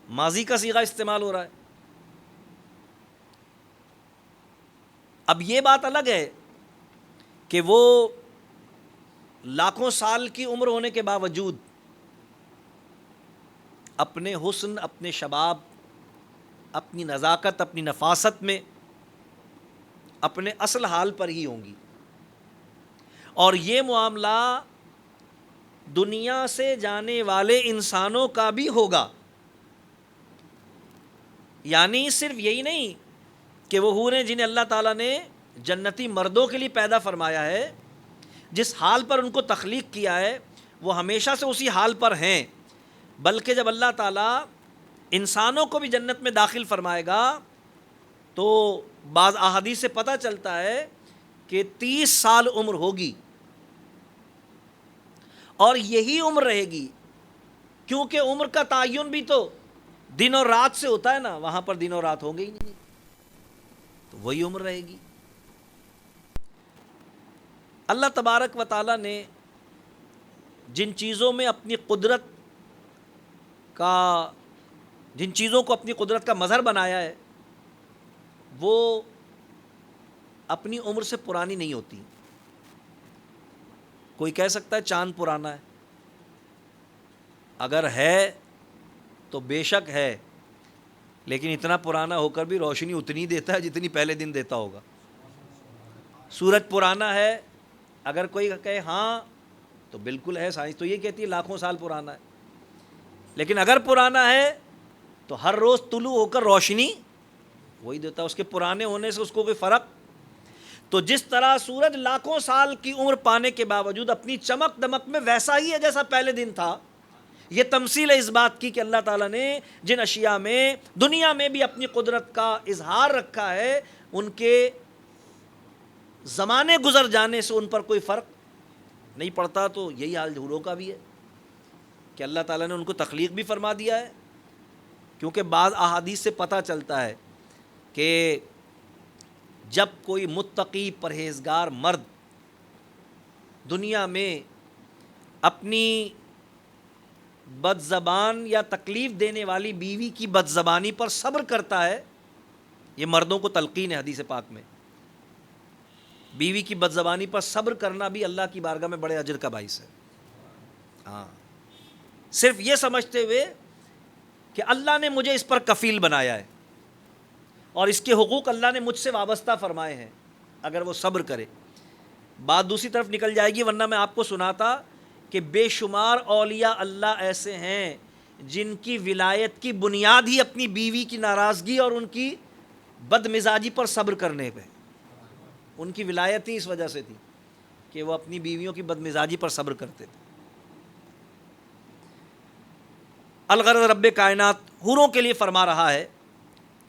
Speaker 1: ماضی کا صیغہ استعمال ہو رہا ہے. اب یہ بات الگ ہے کہ وہ لاکھوں سال کی عمر ہونے کے باوجود اپنے حسن، اپنے شباب، اپنی نزاکت، اپنی نفاست میں اپنے اصل حال پر ہی ہوں گی. اور یہ معاملہ دنیا سے جانے والے انسانوں کا بھی ہوگا. یعنی صرف یہی نہیں کہ وہ حوریں جنہیں اللہ تعالیٰ نے جنتی مردوں کے لیے پیدا فرمایا ہے، جس حال پر ان کو تخلیق کیا ہے وہ ہمیشہ سے اسی حال پر ہیں، بلکہ جب اللہ تعالیٰ انسانوں کو بھی جنت میں داخل فرمائے گا تو بعض احادیث سے پتہ چلتا ہے کہ 30 سال عمر ہوگی، اور یہی عمر رہے گی، کیونکہ عمر کا تعین بھی تو دن اور رات سے ہوتا ہے نا، وہاں پر دن اور رات ہوں گے ہی نہیں، تو وہی عمر رہے گی۔ اللہ تبارک و تعالیٰ نے جن چیزوں میں اپنی قدرت کا، جن چیزوں کو اپنی قدرت کا مظہر بنایا ہے، وہ اپنی عمر سے پرانی نہیں ہوتی۔ کوئی کہہ سکتا ہے چاند پرانا ہے، اگر ہے تو بے شک ہے، لیکن اتنا پرانا ہو کر بھی روشنی اتنی دیتا ہے جتنی پہلے دن دیتا ہوگا۔ سورج پرانا ہے، اگر کوئی کہے ہاں تو بالکل ہے، سائنس تو یہ کہتی ہے لاکھوں سال پرانا ہے، لیکن اگر پرانا ہے تو ہر روز طلوع ہو کر روشنی وہی دیتا ہے، اس کے پرانے ہونے سے اس کو کوئی فرق۔ تو جس طرح سورج لاکھوں سال کی عمر پانے کے باوجود اپنی چمک دمک میں ویسا ہی ہے جیسا پہلے دن تھا، یہ تمثیل ہے اس بات کی کہ اللہ تعالیٰ نے جن اشیاء میں دنیا میں بھی اپنی قدرت کا اظہار رکھا ہے، ان کے زمانے گزر جانے سے ان پر کوئی فرق نہیں پڑتا۔ تو یہی حال حوروں کا بھی ہے کہ اللہ تعالیٰ نے ان کو تخلیق بھی فرما دیا ہے، کیونکہ بعض احادیث سے پتہ چلتا ہے کہ جب کوئی متقی پرہیزگار مرد دنیا میں اپنی بد زبان یا تکلیف دینے والی بیوی کی بد زبانی پر صبر کرتا ہے، یہ مردوں کو تلقین ہے حدیث پاک میں، بیوی کی بد زبانی پر صبر کرنا بھی اللہ کی بارگاہ میں بڑے اجر کا باعث ہے۔ ہاں، صرف یہ سمجھتے ہوئے کہ اللہ نے مجھے اس پر کفیل بنایا ہے اور اس کے حقوق اللہ نے مجھ سے وابستہ فرمائے ہیں، اگر وہ صبر کرے، بات دوسری طرف نکل جائے گی۔ ورنہ میں آپ کو سناتا کہ بے شمار اولیاء اللہ ایسے ہیں جن کی ولایت کی بنیاد ہی اپنی بیوی کی ناراضگی اور ان کی بد مزاجی پر صبر کرنے پہ، ان کی ولایت ہی اس وجہ سے تھی کہ وہ اپنی بیویوں کی بد مزاجی پر صبر کرتے تھے۔ الغرض رب کائنات حوروں کے لیے فرما رہا ہے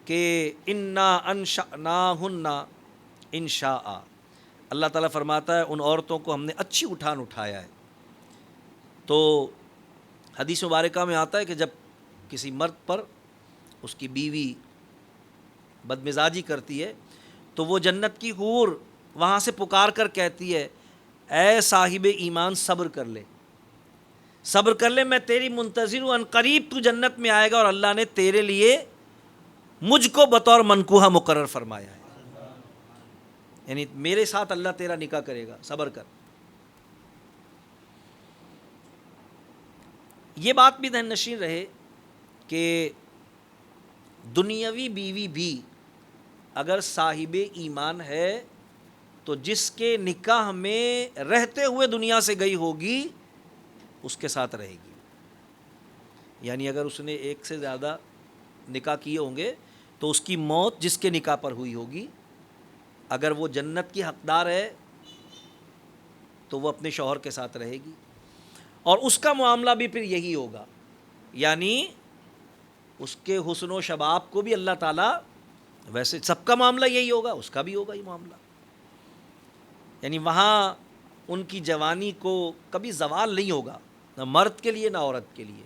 Speaker 1: کہ انا انشأناہن انشاء، اللہ تعالیٰ فرماتا ہے ان عورتوں کو ہم نے اچھی اٹھان اٹھایا ہے۔ تو حدیث مبارکہ میں آتا ہے کہ جب کسی مرد پر اس کی بیوی بدمزاجی کرتی ہے تو وہ جنت کی حور وہاں سے پکار کر کہتی ہے اے صاحب ایمان صبر کر لے، صبر کر لے، میں تیری منتظر ہوں، ان قریب تو جنت میں آئے گا اور اللہ نے تیرے لیے مجھ کو بطور منکوحہ مقرر فرمایا ہے، یعنی میرے ساتھ اللہ تیرا نکاح کرے گا، صبر کر۔ یہ بات بھی ذہن نشین رہے کہ دنیاوی بیوی بھی اگر صاحب ایمان ہے تو جس کے نکاح میں رہتے ہوئے دنیا سے گئی ہوگی اس کے ساتھ رہے گی، یعنی اگر اس نے ایک سے زیادہ نکاح کیے ہوں گے تو اس کی موت جس کے نکاح پر ہوئی ہوگی، اگر وہ جنت کی حقدار ہے تو وہ اپنے شوہر کے ساتھ رہے گی، اور اس کا معاملہ بھی پھر یہی ہوگا، یعنی اس کے حسن و شباب کو بھی اللہ تعالیٰ، ویسے سب کا معاملہ یہی ہوگا، اس کا بھی ہوگا یہ معاملہ، یعنی وہاں ان کی جوانی کو کبھی زوال نہیں ہوگا، نہ مرد کے لیے نہ عورت کے لیے۔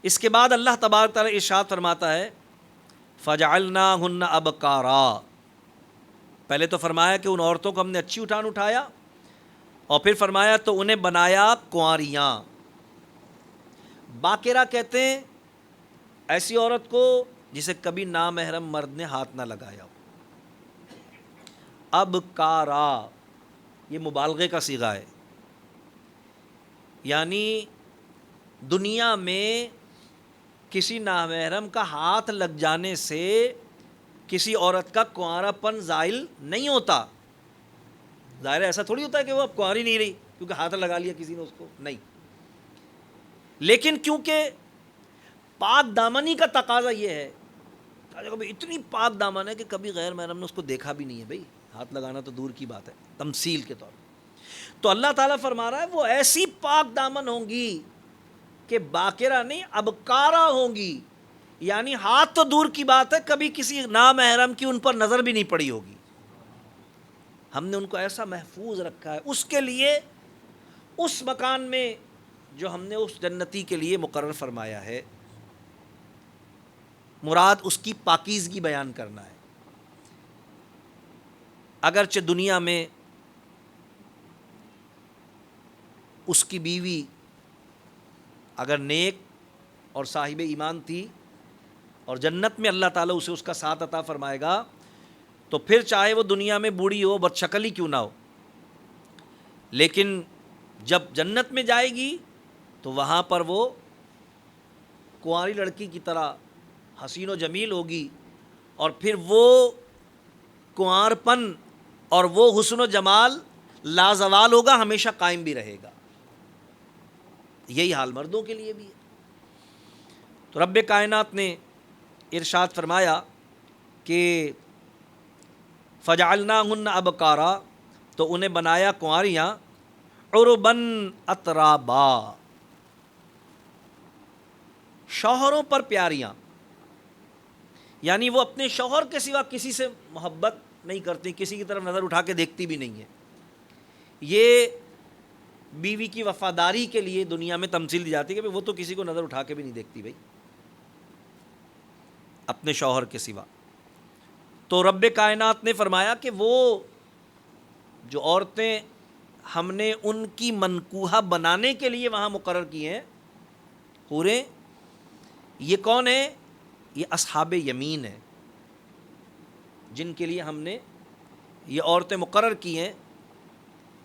Speaker 1: اس کے بعد اللہ تبارک تعالیٰ ارشاد فرماتا ہے فَجَعَلْنَاهُنَّ أَبْكَارًا، پہلے تو فرمایا کہ ان عورتوں کو ہم نے اچھی اٹھان اٹھایا، اور پھر فرمایا تو انہیں بنایا کنواریاں۔ باکرہ کہتے ہیں ایسی عورت کو جسے کبھی نامحرم مرد نے ہاتھ نہ لگایا ہو۔ ابکارا یہ مبالغے کا صیغہ ہے، یعنی دنیا میں کسی نامحرم کا ہاتھ لگ جانے سے کسی عورت کا کنوارا پن زائل نہیں ہوتا۔ ظاہر ہے ایسا تھوڑی ہوتا ہے کہ وہ اب کنواری نہیں رہی کیونکہ ہاتھ لگا لیا کسی نے اس کو، نہیں، لیکن کیونکہ پاک دامنی کا تقاضا یہ ہے، اتنی پاک دامن ہے کہ کبھی غیر محرم نے اس کو دیکھا بھی نہیں ہے، بھائی ہاتھ لگانا تو دور کی بات ہے، تمثیل کے طور پر۔ تو اللہ تعالیٰ فرما رہا ہے وہ ایسی پاک دامن ہوں گی کہ باکرہ نہیں ابکارا ہوں گی، یعنی ہاتھ تو دور کی بات ہے، کبھی کسی نامحرم کی ان پر نظر بھی نہیں پڑی ہوگی۔ ہم نے ان کو ایسا محفوظ رکھا ہے اس کے لیے، اس مکان میں جو ہم نے اس جنتی کے لیے مقرر فرمایا ہے۔ مراد اس کی پاکیزگی بیان کرنا ہے۔ اگرچہ دنیا میں اس کی بیوی اگر نیک اور صاحب ایمان تھی اور جنت میں اللہ تعالیٰ اسے اس کا ساتھ عطا فرمائے گا، تو پھر چاہے وہ دنیا میں بوڑھی ہو، بد شکل ہی کیوں نہ ہو، لیکن جب جنت میں جائے گی تو وہاں پر وہ کنواری لڑکی کی طرح حسین و جمیل ہوگی، اور پھر وہ کنوارپن اور وہ حسن و جمال لازوال ہوگا، ہمیشہ قائم بھی رہے گا۔ یہی حال مردوں کے لیے بھی ہے۔ تو رب کائنات نے ارشاد فرمایا کہ فجعلناہن ابکارا، تو انہیں بنایا کنواریاں، عرباً اترابا، شوہروں پر پیاریاں، یعنی وہ اپنے شوہر کے سوا کسی سے محبت نہیں کرتی، کسی کی طرف نظر اٹھا کے دیکھتی بھی نہیں ہے۔ یہ بیوی کی وفاداری کے لیے دنیا میں تمثیل دی جاتی ہے کہ وہ تو کسی کو نظر اٹھا کے بھی نہیں دیکھتی بھائی اپنے شوہر کے سوا۔ تو رب کائنات نے فرمایا کہ وہ جو عورتیں ہم نے ان کی منکوحہ بنانے کے لیے وہاں مقرر کی ہیں، حوریں، یہ کون ہیں؟ یہ اصحاب یمین ہیں، جن کے لیے ہم نے یہ عورتیں مقرر کی ہیں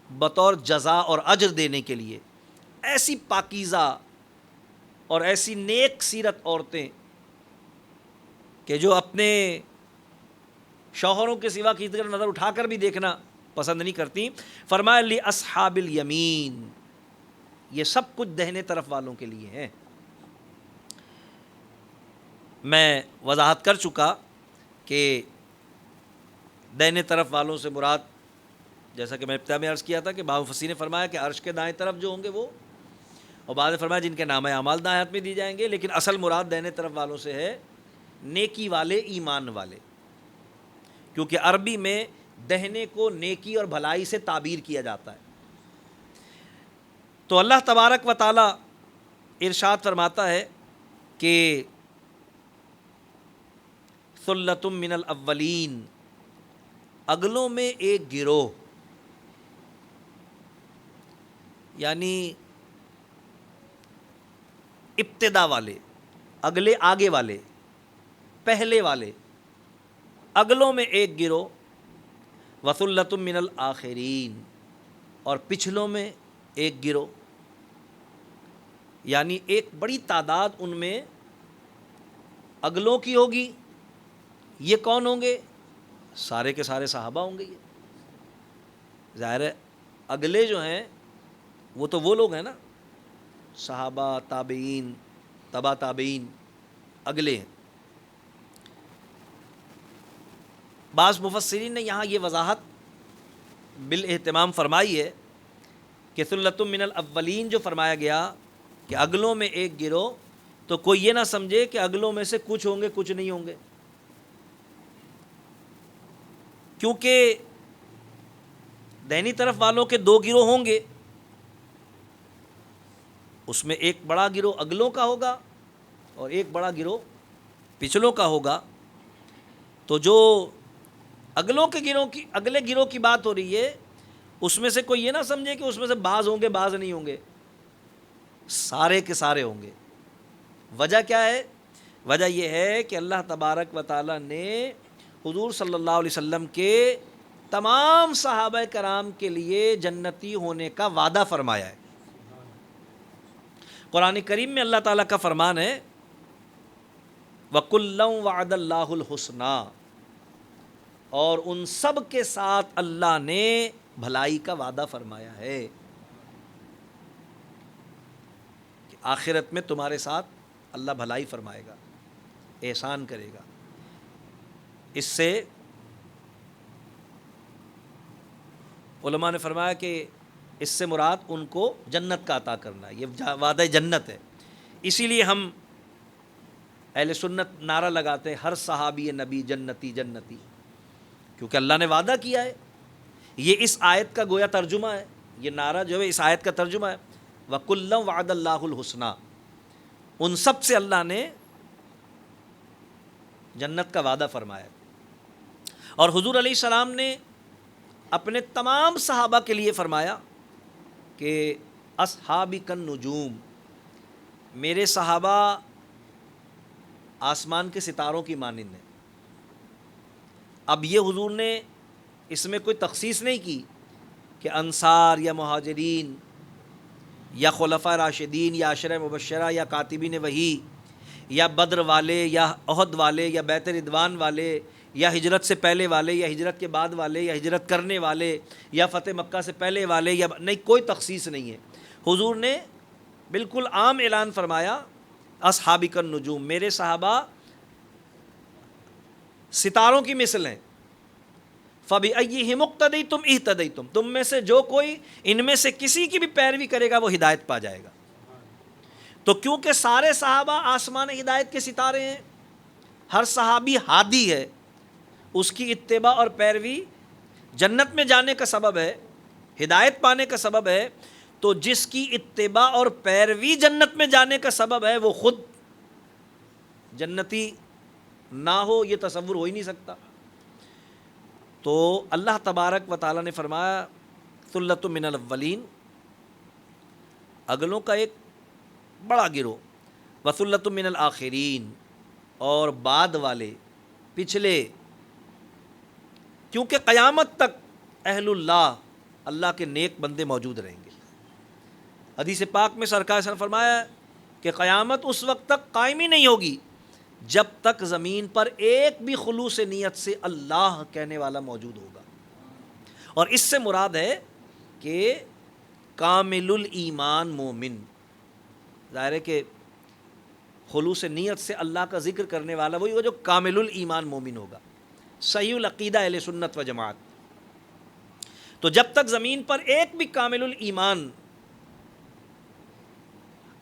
Speaker 1: بطور جزا اور اجر دینے کے لیے۔ ایسی پاکیزہ اور ایسی نیک سیرت عورتیں کہ جو اپنے شوہروں کے سوا کسی طرف نظر اٹھا کر بھی دیکھنا پسند نہیں کرتی۔ فرمایا لاصحاب الیمین، یہ سب کچھ دہنے طرف والوں کے لیے ہیں۔ میں وضاحت کر چکا کہ دہنے طرف والوں سے مراد، جیسا کہ میں ابتدا میں عرض کیا تھا کہ بعض مفسرین نے فرمایا کہ عرش کے دائیں طرف جو ہوں گے وہ، اور بعض نے فرمایا جن کے نامہ اعمال دائیں ہاتھ میں دی جائیں گے، لیکن اصل مراد دہنے طرف والوں سے ہے نیکی والے، ایمان والے، کیونکہ عربی میں دہنے کو نیکی اور بھلائی سے تعبیر کیا جاتا ہے۔ تو اللہ تبارک و تعالی ارشاد فرماتا ہے کہ ثلۃ من الاولین، اگلوں میں ایک گروہ، یعنی ابتدا والے، اگلے آگے والے، پہلے والے، اگلوں میں ایک گروہ، وثلۃ من الآخرین، اور پچھلوں میں ایک گروہ، یعنی ایک بڑی تعداد ان میں اگلوں کی ہوگی۔ یہ کون ہوں گے؟ سارے کے سارے صحابہ ہوں گے۔ یہ ظاہر ہے اگلے جو ہیں وہ تو وہ لوگ ہیں نا، صحابہ، تابعین، تبا تابعین، اگلے ہیں۔ بعض مفسرین نے یہاں یہ وضاحت بالاہتمام فرمائی ہے کہ ثلۃ من الاولین جو فرمایا گیا کہ اگلوں میں ایک گروہ، تو کوئی یہ نہ سمجھے کہ اگلوں میں سے کچھ ہوں گے کچھ نہیں ہوں گے، کیونکہ دہنی طرف والوں کے دو گروہ ہوں گے، اس میں ایک بڑا گروہ اگلوں کا ہوگا اور ایک بڑا گروہ پچھلوں کا ہوگا۔ تو جو اگلوں کے گروہ کی، اگلے گروہ کی بات ہو رہی ہے، اس میں سے کوئی یہ نہ سمجھے کہ اس میں سے بعض ہوں گے بعض نہیں ہوں گے، سارے کے سارے ہوں گے۔ وجہ کیا ہے؟ وجہ یہ ہے کہ اللہ تبارک و تعالی نے حضور صلی اللہ علیہ وسلم کے تمام صحابہ کرام کے لیے جنتی ہونے کا وعدہ فرمایا ہے۔ قرآن کریم میں اللہ تعالیٰ کا فرمان ہے وَكُلًّا وَعَدَ اللَّهُ الْحُسْنَى، اور ان سب کے ساتھ اللہ نے بھلائی کا وعدہ فرمایا ہے کہ آخرت میں تمہارے ساتھ اللہ بھلائی فرمائے گا، احسان کرے گا۔ اس سے علماء نے فرمایا کہ اس سے مراد ان کو جنت کا عطا کرنا ہے، یہ وعدہ جنت ہے۔ اسی لیے ہم اہل سنت نعرہ لگاتے ہیں ہر صحابی نبی جنتی جنتی، کیونکہ اللہ نے وعدہ کیا ہے۔ یہ اس آیت کا گویا ترجمہ ہے، یہ نعرہ جو ہے اس آیت کا ترجمہ ہے، وَكُلًّا وَعَدَ اللَّهُ الْحُسْنَى، ان سب سے اللہ نے جنت کا وعدہ فرمایا۔ اور حضور علیہ السلام نے اپنے تمام صحابہ کے لیے فرمایا کہ اصحابی کالنجوم، میرے صحابہ آسمان کے ستاروں کی مانند ہیں۔ اب یہ حضور نے اس میں کوئی تخصیص نہیں کی کہ انصار یا مہاجرین یا خلفاء راشدین یا عشرہ مبشرہ یا کاتبین وحی یا بدر والے یا احد والے یا بیت رضوان والے یا ہجرت سے پہلے والے یا ہجرت کے بعد والے یا ہجرت کرنے والے یا فتح مکہ سے پہلے والے، یا نہیں، کوئی تخصیص نہیں ہے۔ حضور نے بالکل عام اعلان فرمایا، اصحابی کالنجوم، میرے صحابہ ستاروں کی مثل ہیں، فَبِأَيِّهِمُ اقْتَدَيْتُمْ اهْتَدَيْتُمْ، تم میں سے جو کوئی ان میں سے کسی کی بھی پیروی کرے گا وہ ہدایت پا جائے گا۔ تو کیونکہ سارے صحابہ آسمان ہدایت کے ستارے ہیں، ہر صحابی ہادی ہے، اس کی اتباع اور پیروی جنت میں جانے کا سبب ہے، ہدایت پانے کا سبب ہے، تو جس کی اتباع اور پیروی جنت میں جانے کا سبب ہے وہ خود جنتی نہ ہو، یہ تصور ہو ہی نہیں سکتا۔ تو اللہ تبارک و تعالیٰ نے فرمایا ثلۃ من الاولین، اگلوں کا ایک بڑا گروہ، وثلۃ من الآخرین، اور بعد والے، پچھلے، کیونکہ قیامت تک اہل اللہ، اللہ کے نیک بندے موجود رہیں گے۔ حدیث پاک میں سرکار صلی اللہ علیہ وسلم نے فرمایا کہ قیامت اس وقت تک قائم ہی نہیں ہوگی جب تک زمین پر ایک بھی خلوص نیت سے اللہ کہنے والا موجود ہوگا۔ اور اس سے مراد ہے کہ کامل الایمان مومن، ظاہر ہے کہ خلوص نیت سے اللہ کا ذکر کرنے والا وہی ہوگا جو کامل الایمان مومن ہوگا، صحیح العقیدہ اہل سنت و جماعت۔ تو جب تک زمین پر ایک بھی کامل الایمان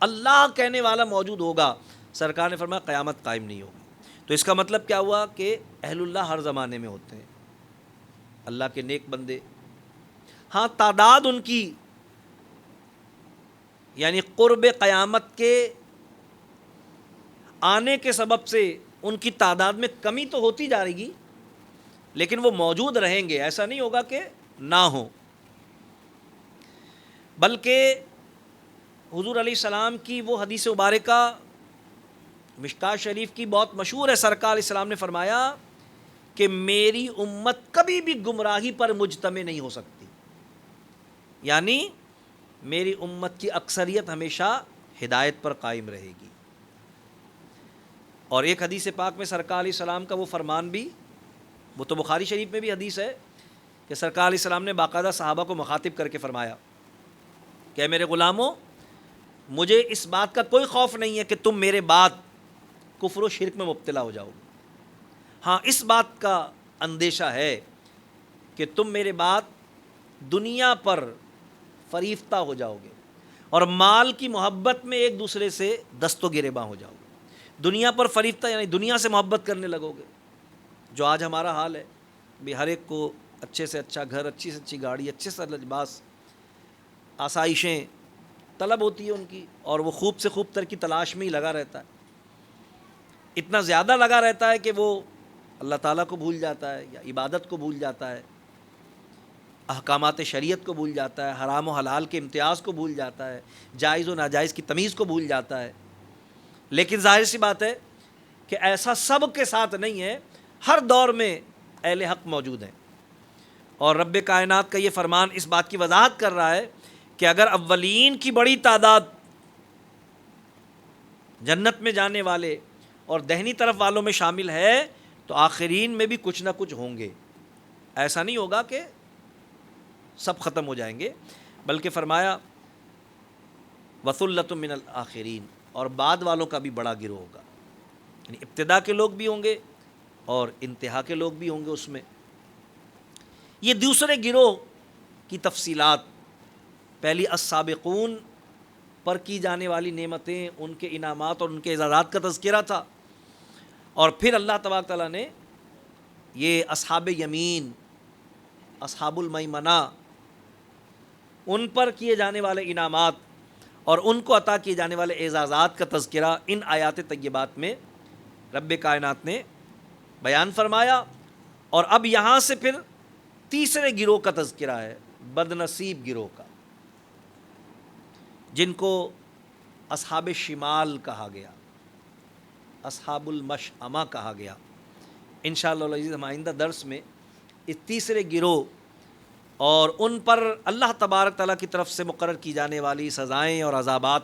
Speaker 1: اللہ کہنے والا موجود ہوگا، سرکار نے فرمایا قیامت قائم نہیں ہوگی۔ تو اس کا مطلب کیا ہوا کہ اہل اللہ ہر زمانے میں ہوتے ہیں، اللہ کے نیک بندے، ہاں تعداد ان کی یعنی قرب قیامت کے آنے کے سبب سے ان کی تعداد میں کمی تو ہوتی جا رہی گی، لیکن وہ موجود رہیں گے، ایسا نہیں ہوگا کہ نہ ہو۔ بلکہ حضور علیہ السلام کی وہ حدیث مبارکہ مشکاۃ شریف کی بہت مشہور ہے، سرکار علیہ السلام نے فرمایا کہ میری امت کبھی بھی گمراہی پر مجتمع نہیں ہو سکتی، یعنی میری امت کی اکثریت ہمیشہ ہدایت پر قائم رہے گی۔ اور ایک حدیث پاک میں سرکار علیہ السلام کا وہ فرمان بھی، وہ تو بخاری شریف میں بھی حدیث ہے کہ سرکار علیہ السلام نے باقاعدہ صحابہ کو مخاطب کر کے فرمایا کہ میرے غلاموں، مجھے اس بات کا کوئی خوف نہیں ہے کہ تم میرے بعد کفر و شرک میں مبتلا ہو جاؤ گے، ہاں اس بات کا اندیشہ ہے کہ تم میرے بعد دنیا پر فریفتہ ہو جاؤ گے اور مال کی محبت میں ایک دوسرے سے دست و گریباں ہو جاؤ گے۔ دنیا پر فریفتہ یعنی دنیا سے محبت کرنے لگو گے، جو آج ہمارا حال ہے بھی، ہر ایک کو اچھے سے اچھا گھر، اچھی سے اچھی گاڑی، اچھے سے لباس، آسائشیں طلب ہوتی ہے ان کی، اور وہ خوب سے خوب تر کی تلاش میں ہی لگا رہتا ہے، اتنا زیادہ لگا رہتا ہے کہ وہ اللہ تعالیٰ کو بھول جاتا ہے، یا عبادت کو بھول جاتا ہے، احکامات شریعت کو بھول جاتا ہے، حرام و حلال کے امتیاز کو بھول جاتا ہے، جائز و ناجائز کی تمیز کو بھول جاتا ہے۔ لیکن ظاہر سی بات ہے کہ ایسا سب کے ساتھ نہیں ہے، ہر دور میں اہل حق موجود ہیں، اور رب کائنات کا یہ فرمان اس بات کی وضاحت کر رہا ہے کہ اگر اولین کی بڑی تعداد جنت میں جانے والے اور دہنی طرف والوں میں شامل ہے تو آخرین میں بھی کچھ نہ کچھ ہوں گے، ایسا نہیں ہوگا کہ سب ختم ہو جائیں گے، بلکہ فرمایا وثلۃ من الآخرین، اور بعد والوں کا بھی بڑا گروہ ہوگا، یعنی ابتدا کے لوگ بھی ہوں گے اور انتہا کے لوگ بھی ہوں گے اس میں۔ یہ دوسرے گروہ کی تفصیلات، پہلی السابقون پر کی جانے والی نعمتیں، ان کے انعامات اور ان کے اعزازات کا تذکرہ تھا، اور پھر اللہ تبارک تعالیٰ نے یہ اصحاب یمین اصحاب المیمنہ، ان پر کیے جانے والے انعامات اور ان کو عطا کیے جانے والے اعزازات کا تذکرہ ان آیات طیبات میں رب کائنات نے بیان فرمایا۔ اور اب یہاں سے پھر تیسرے گروہ کا تذکرہ ہے، بد نصیب گروہ کا، جن کو اصحاب شمال کہا گیا، اصحاب المشأمہ کہا گیا۔ انشاءاللہ العزیز ہم آئندہ درس میں اس تیسرے گروہ اور ان پر اللہ تبارک تعالیٰ کی طرف سے مقرر کی جانے والی سزائیں اور عذابات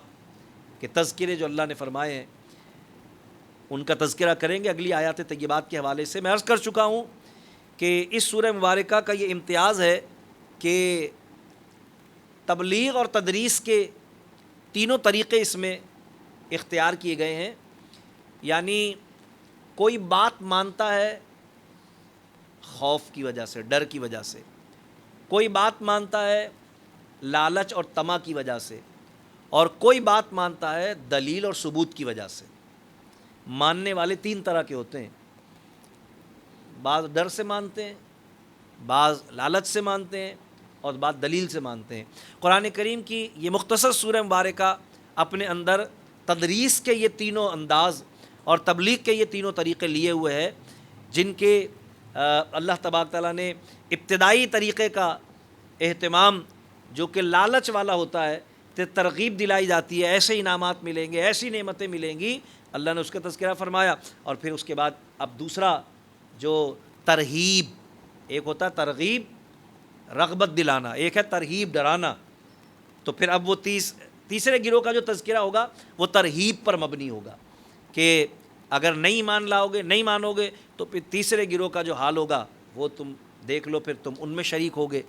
Speaker 1: کے تذکرے جو اللہ نے فرمائے ہیں ان کا تذکرہ کریں گے اگلی آیات طیبات کے حوالے سے۔ میں عرض کر چکا ہوں کہ اس سورہ مبارکہ کا یہ امتیاز ہے کہ تبلیغ اور تدریس کے تینوں طریقے اس میں اختیار کیے گئے ہیں۔ یعنی کوئی بات مانتا ہے خوف کی وجہ سے، ڈر کی وجہ سے، کوئی بات مانتا ہے لالچ اور طمع کی وجہ سے، اور کوئی بات مانتا ہے دلیل اور ثبوت کی وجہ سے۔ ماننے والے تین طرح کے ہوتے ہیں، بعض ڈر سے مانتے ہیں، بعض لالچ سے مانتے ہیں، اور بعض دلیل سے مانتے ہیں۔ قرآن کریم کی یہ مختصر سورہ مبارکہ اپنے اندر تدریس کے یہ تینوں انداز اور تبلیغ کے یہ تینوں طریقے لیے ہوئے ہے، جن کے اللہ تبارک تعالیٰ نے ابتدائی طریقے کا اہتمام جو کہ لالچ والا ہوتا ہے، ترغیب دلائی جاتی ہے، ایسے انعامات ملیں گے، ایسی نعمتیں ملیں گی، اللہ نے اس کا تذکرہ فرمایا۔ اور پھر اس کے بعد اب دوسرا جو ترہیب، ایک ہوتا ہے ترغیب رغبت دلانا، ایک ہے ترہیب ڈرانا، تو پھر اب وہ تیسرے گروہ کا جو تذکرہ ہوگا وہ ترہیب پر مبنی ہوگا کہ اگر نہیں ایمان لاؤ گے، نہیں مانو گے، تو پھر تیسرے گروہ کا جو حال ہوگا وہ تم دیکھ لو، پھر تم ان میں شریک ہوگے،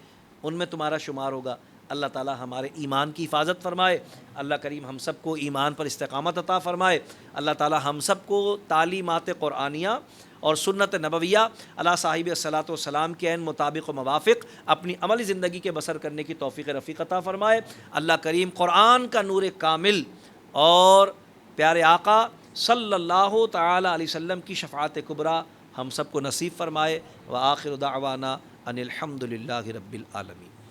Speaker 1: ان میں تمہارا شمار ہوگا۔ اللہ تعالیٰ ہمارے ایمان کی حفاظت فرمائے، اللہ کریم ہم سب کو ایمان پر استقامت عطا فرمائے، اللہ تعالیٰ ہم سب کو تعلیمات قرآنیہ اور سنت نبویہ علی صاحب الصلاۃ والسلام کے عین مطابق و موافق اپنی عملی زندگی کے بسر کرنے کی توفیق رفیق عطا فرمائے۔ اللہ کریم قرآن کا نور کامل اور پیارے آقا صلی اللہ تعالی علیہ وسلم کی شفاعت کبریٰ ہم سب کو نصیب فرمائے۔ وآخر دعوانا ان الحمد للہ رب العالمین۔